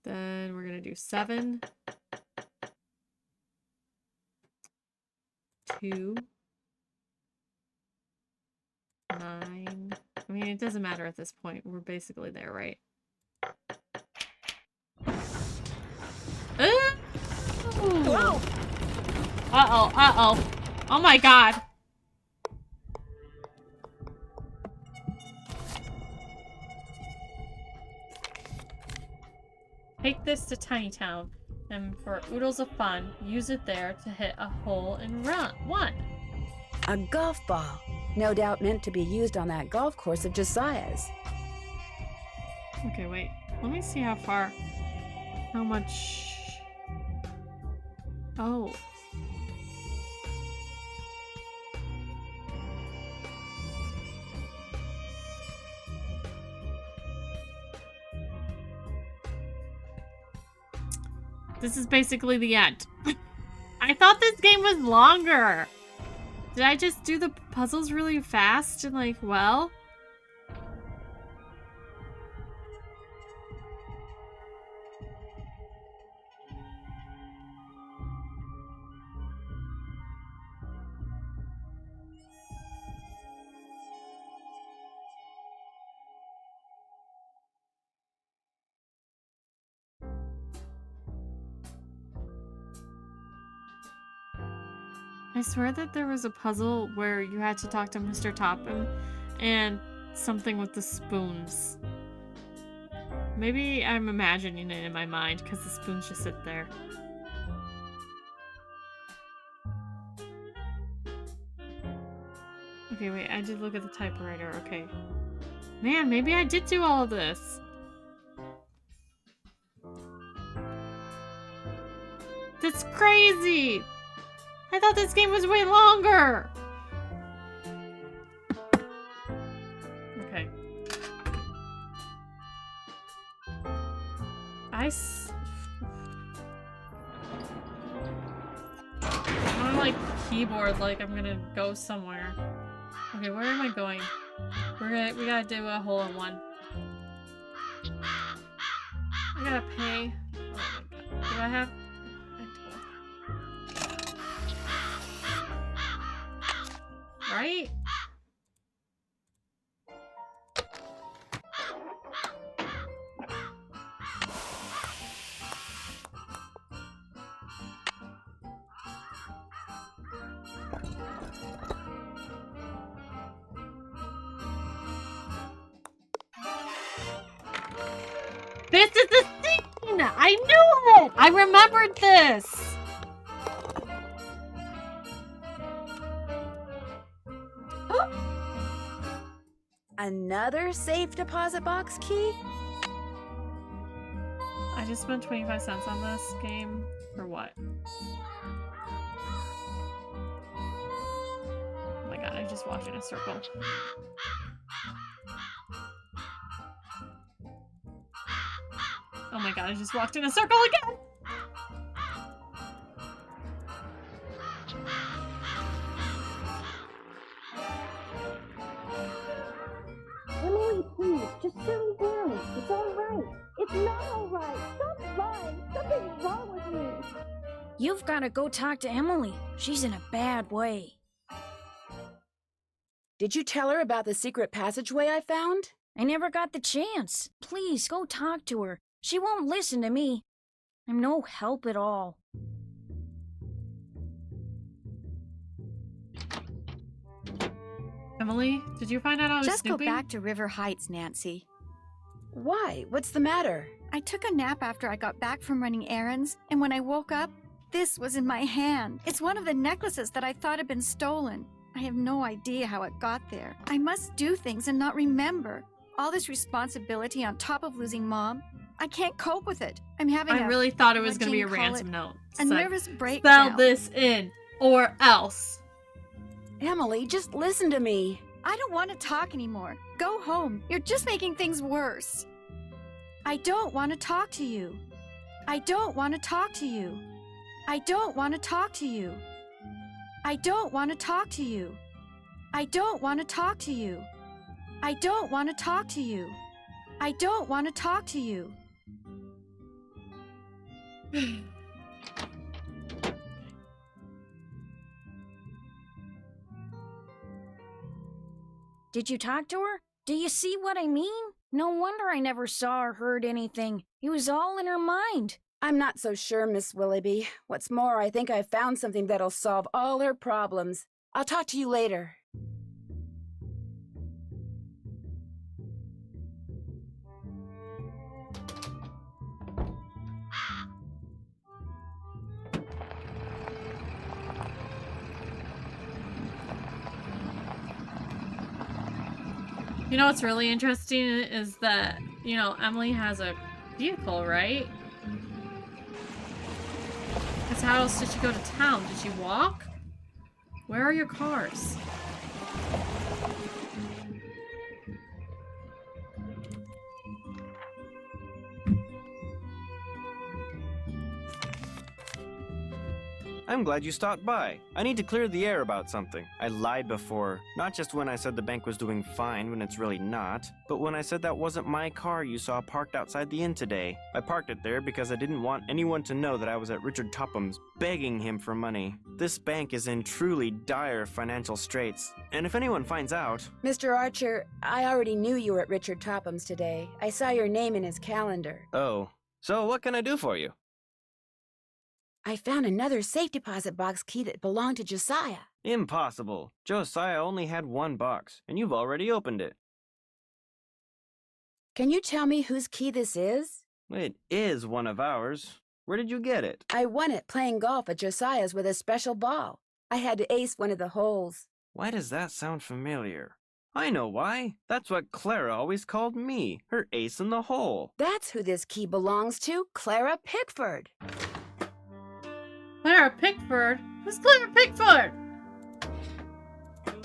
Then we're gonna do 7, 2, 9. I mean, it doesn't matter at this point. We're basically there, right? Whoa! Uh-oh, uh-oh. Oh my god. Take this to Tiny Town, and for oodles of fun, use it there to hit a hole in one. A golf ball. No doubt meant to be used on that golf course of Josiah's. Okay, wait. Let me see how much... Oh. This is basically the end. I thought this game was longer. Did I just do the puzzles really fast and like, well? I swear that there was a puzzle where you had to talk to Mr. Topham and something with the spoons. Maybe I'm imagining it in my mind because the spoons just sit there. Okay, wait, I did look at the typewriter, okay. Man, maybe I did do all of this. That's crazy! I thought this game was way longer! Okay. I'm like keyboard like I'm gonna go somewhere. Okay, where am I going? We gotta do a hole in one. I gotta pay. Oh my god. Do I have? Right? This is the scene! I knew it! I remembered this! Another safe deposit box key? I just spent 25 cents on this game. For what? Oh my god, I just walked in a circle. Oh my god, I just walked in a circle again! Emily, please, just settle down. It's all right. It's not all right. Stop lying. Something's wrong with me. You've got to go talk to Emily. She's in a bad way. Did you tell her about the secret passageway I found? I never got the chance. Please, go talk to her. She won't listen to me. I'm no help at all. Emily, did you find out I was Just snooping? go back to River Heights, Nancy. Why? What's the matter? I took a nap after I got back from running errands, and when I woke up, this was in my hand. It's one of the necklaces that I thought had been stolen. I have no idea how it got there. I must do things and not remember. All this responsibility on top of losing Mom. I can't cope with it. I'm having I really thought it was going to be a ransom note. A So, nervous breakdown. spell this in, or else. Emily, just listen to me. I don't want to talk anymore. Go home. You're just making things worse. I don't want to talk to you. I don't want to talk to you. I don't want to talk to you. I don't want to talk to you. I don't want to talk to you. I don't want to talk to you. I don't want to talk to you. Did you talk to her? Do you see what I mean? No wonder I never saw or heard anything. It was all in her mind. I'm not so sure, Miss Willoughby. What's more, I think I've found something that'll solve all her problems. I'll talk to you later. You know what's really interesting is that, you know, Emily has a vehicle, right? Because how else did she go to town? Did she walk? Where are your cars? I'm glad you stopped by. I need to clear the air about something. I lied before. Not just when I said the bank was doing fine when it's really not, but when I said that wasn't my car you saw parked outside the inn today. I parked it there because I didn't want anyone to know that I was at Richard Topham's begging him for money. This bank is in truly dire financial straits, and if anyone finds out... Mr. Archer, I already knew you were at Richard Topham's today. I saw your name in his calendar. Oh, so what can I do for you? I found another safe deposit box key that belonged to Josiah. Impossible. Josiah only had one box, and you've already opened it. Can you tell me whose key this is? It is one of ours. Where did you get it? I won it playing golf at Josiah's with a special ball. I had to ace one of the holes. Why does that sound familiar? I know why. That's what Clara always called me, her ace in the hole. That's who this key belongs to, Clara Pickford. Clara Pickford? Who's Clara Pickford?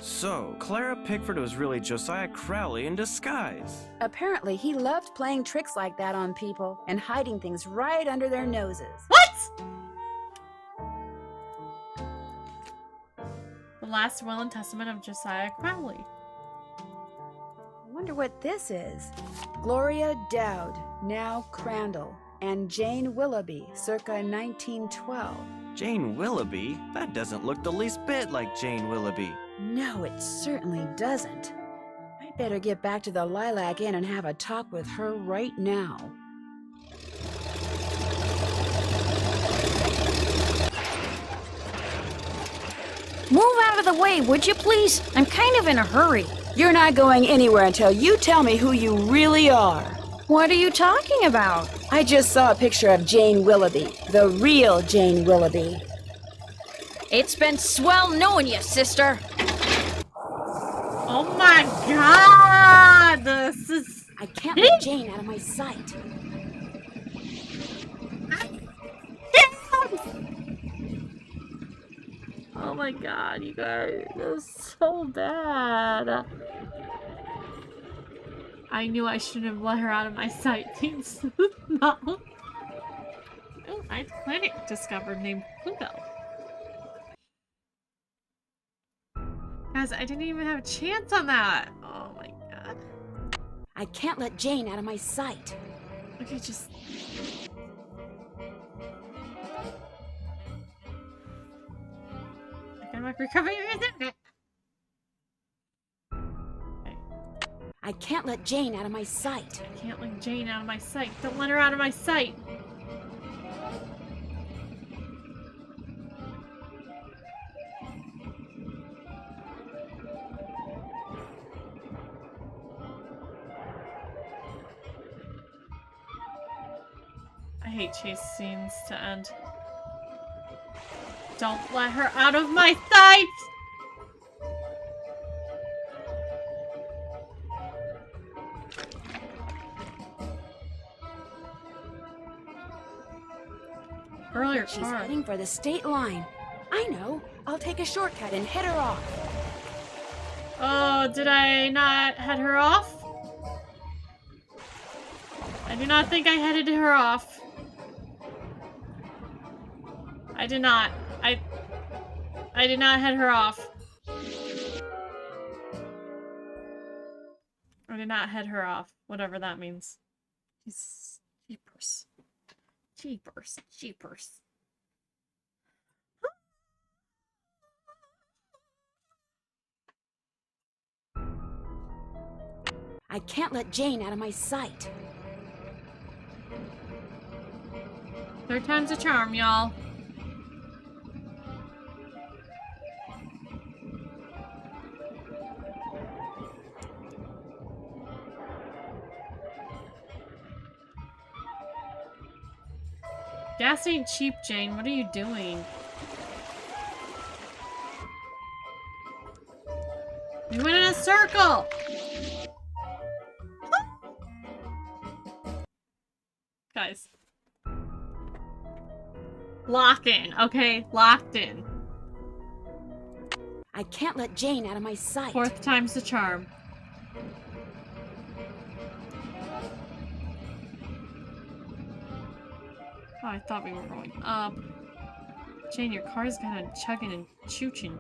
So, Clara Pickford was really Josiah Crowley in disguise. Apparently, he loved playing tricks like that on people and hiding things right under their noses. What? The last will and testament of Josiah Crowley. I wonder what this is. Gloria Dowd, now Crandall, and Jane Willoughby, circa 1912. Jane Willoughby? That doesn't look the least bit like Jane Willoughby. No, it certainly doesn't. I'd better get back to the Lilac Inn and have a talk with her right now. Move out of the way, would you please? I'm kind of in a hurry. You're not going anywhere until you tell me who you really are. What are you talking about? I just saw a picture of Jane Willoughby, the real Jane Willoughby. It's been swell knowing you, sister. Oh my god! This is... I can't let Jane out of my sight. Oh my god, you guys, this is so bad. I knew I shouldn't have let her out of my sight. Thanks. No. Oh, I had a planet discovered named Pluto. Guys, I didn't even have a chance on that. Oh my god. I can't let Jane out of my sight. Okay, just... I might recover your internet. I can't let Jane out of my sight. I can't let Jane out of my sight. Don't let her out of my sight. I hate chase scenes to end. Don't let her out of my sight! Earlier She's car. heading for the state line. I know. I'll take a shortcut and head her off. Oh, did I not head her off? I do not think I headed her off. I did not. I did not head her off. I did not head her off. Whatever that means. Jeepers. Jeepers. Jeepers. I can't let Jane out of my sight. Third time's a charm, y'all. Gas ain't cheap, Jane. What are you doing? We went in a circle! Guys. Lock in, okay? Locked in. I can't let Jane out of my sight. Fourth time's the charm. Oh, I thought we were going up. Jane, your car's kind of chugging and chooching.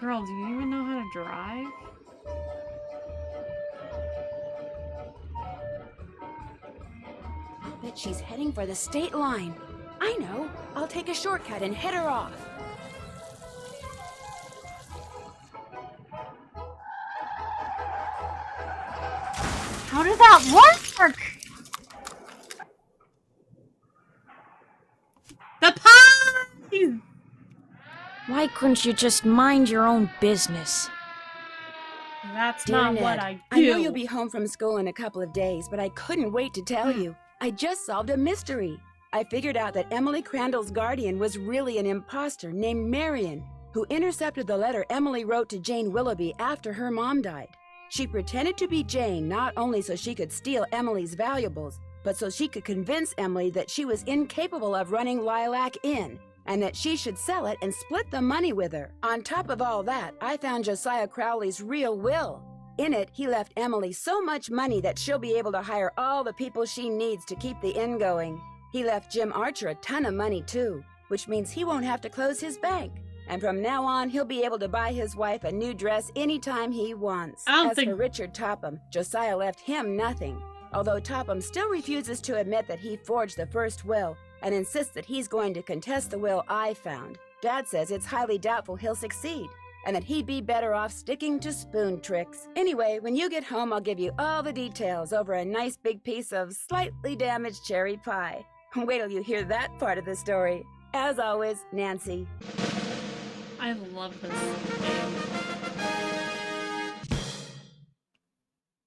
Girl, do you even know how to drive? I'll bet she's heading for the state line. I know. I'll take a shortcut and head her off. How did that work? The pie! Why couldn't you just mind your own business? That's Dear not Ned, what I do. I know you'll be home from school in a couple of days, but I couldn't wait to tell you. I just solved a mystery. I figured out that Emily Crandall's guardian was really an imposter named Marion, who intercepted the letter Emily wrote to Jane Willoughby after her mom died. She pretended to be Jane not only so she could steal Emily's valuables, but so she could convince Emily that she was incapable of running Lilac Inn, and that she should sell it and split the money with her. On top of all that, I found Josiah Crowley's real will. In it, he left Emily so much money that she'll be able to hire all the people she needs to keep the inn going. He left Jim Archer a ton of money too, which means he won't have to close his bank. And from now on, he'll be able to buy his wife a new dress anytime he wants. As for Richard Topham, Josiah left him nothing. Although Topham still refuses to admit that he forged the first will and insists that he's going to contest the will I found. Dad says it's highly doubtful he'll succeed, and that he'd be better off sticking to spoon tricks. Anyway, when you get home, I'll give you all the details over a nice big piece of slightly damaged cherry pie. Wait till you hear that part of the story. As always, Nancy. I love this game.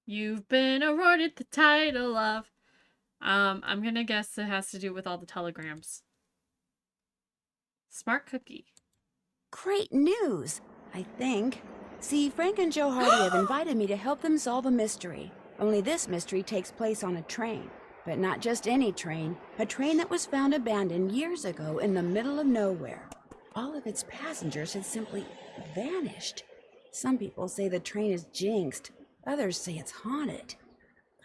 You've been awarded the title of... I'm gonna guess it has to do with all the telegrams. Smart cookie. Great news, I think. See, Frank and Joe Hardy have invited me to help them solve a mystery. Only this mystery takes place on a train. But not just any train. A train that was found abandoned years ago in the middle of nowhere. All of its passengers had simply vanished. Some people say the train is jinxed. Others say it's haunted.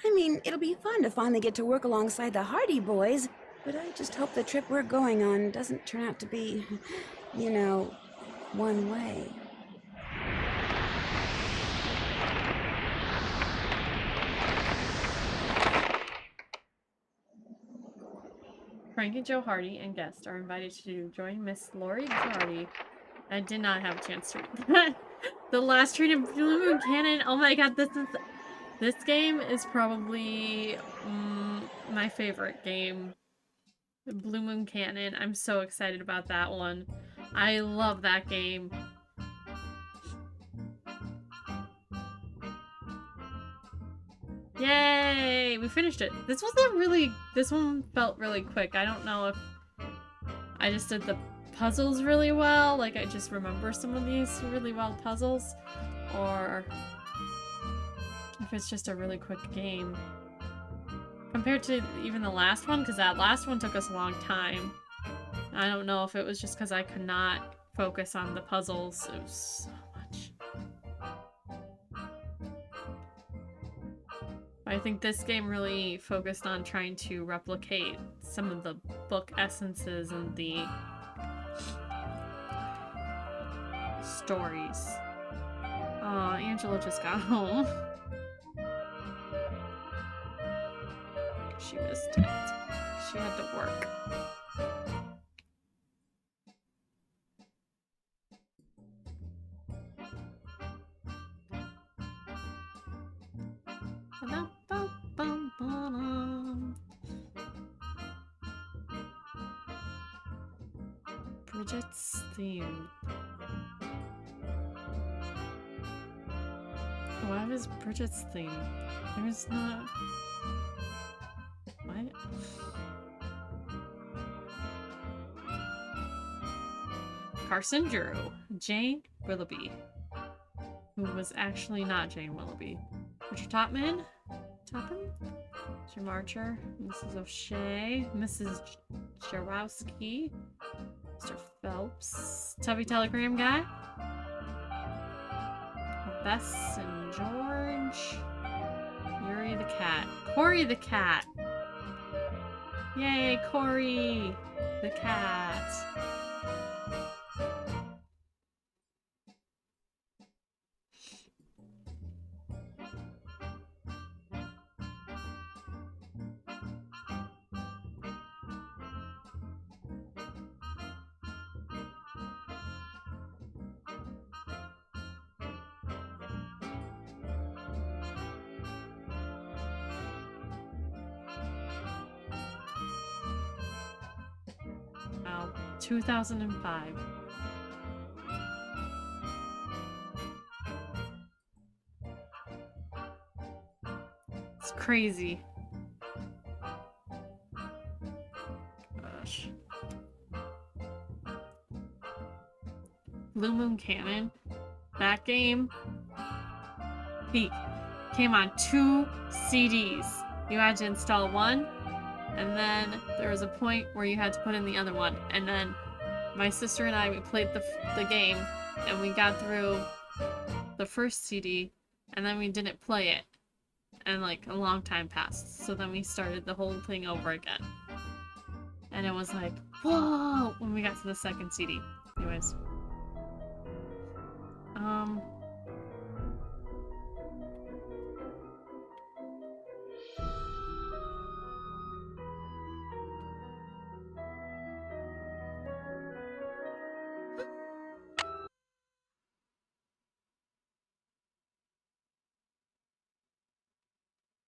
I mean, it'll be fun to finally get to work alongside the Hardy boys, but I just hope the trip we're going on doesn't turn out to be, you know, one way. Frank and Joe Hardy and guests are invited to join Miss Lori Hardy. I did not have a chance to read that. The last train of Blue Moon Cannon. Oh my god, this game is probably my favorite game. Blue Moon Cannon. I'm so excited about that one. I love that game. Yay! We finished it. This one felt really quick. I don't know if I just did the puzzles really well, like I just remember some of these really well puzzles, or if it's just a really quick game. Compared to even the last one, because that last one took us a long time. I don't know if it was just because I could not focus on the puzzles. It was so much. I think this game really focused on trying to replicate some of the book essences and the stories. Aw, Angela just got home. She missed it. She had to work. Bridget's theme. What is Bridget's theme? There's not... What? Carson Drew. Jane Willoughby. Who was actually not Jane Willoughby. Richard Topman? Topham? Mr. Marcher. Mrs. O'Shea. Mrs. Jarowski. Mr. Phelps. Tubby Telegram Guy. Bess and George. Yuri the cat. Corey the cat. Yay, Corey the cat. Wow, 2005. It's crazy. Gosh. Blue Moon Cannon. That game peak came on 2 CDs. You had to install one, and then there was a point where you had to put in the other one. And then my sister and I, we played the game, and we got through the first CD, and then we didn't play it. And like a long time passed. So then we started the whole thing over again. And it was like, whoa, when we got to the second CD. Anyways.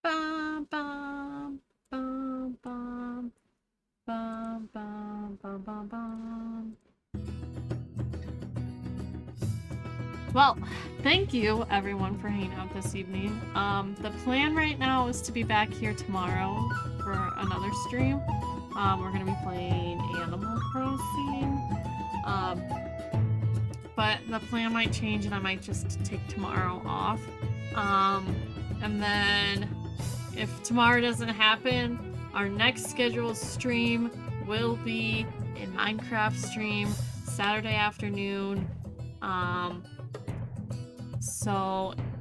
Bum, bum, bum, bum, bum, bum, bum, bum, bum. Well, thank you everyone for hanging out this evening. The plan right now is to be back here tomorrow for another stream. We're gonna be playing Animal Crossing. But the plan might change and I might just take tomorrow off. And then if tomorrow doesn't happen, our next scheduled stream will be a Minecraft stream Saturday afternoon.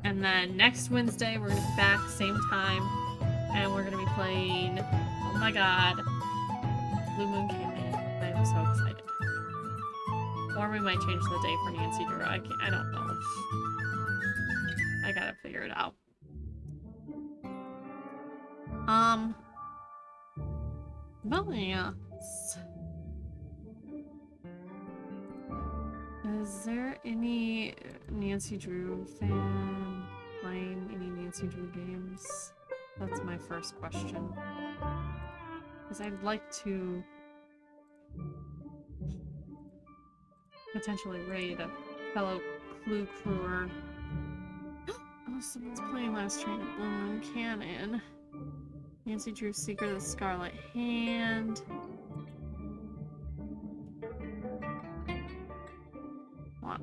And then next Wednesday we're gonna be back same time, and we're gonna be playing, oh my god, Blue Moon Canyon. I'm so excited. Or we might change the day for Nancy Drew. I don't know. I gotta figure it out. Well, yeah. Is there any Nancy Drew fan playing any Nancy Drew games? That's my first question. Because I'd like to potentially raid a fellow Clue Crewer. Oh, someone's playing Last Train at Blue Moon Cannon. Nancy Drew's Secret of the Scarlet Hand. What?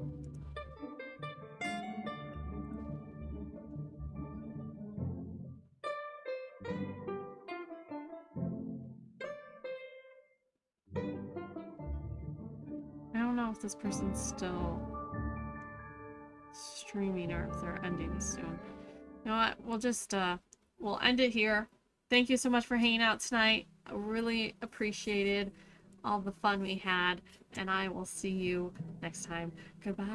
I don't know if this person's still streaming or if they're ending soon. You know what? We'll just, we'll end it here. Thank you so much for hanging out tonight. I really appreciated all the fun we had, and I will see you next time. Goodbye.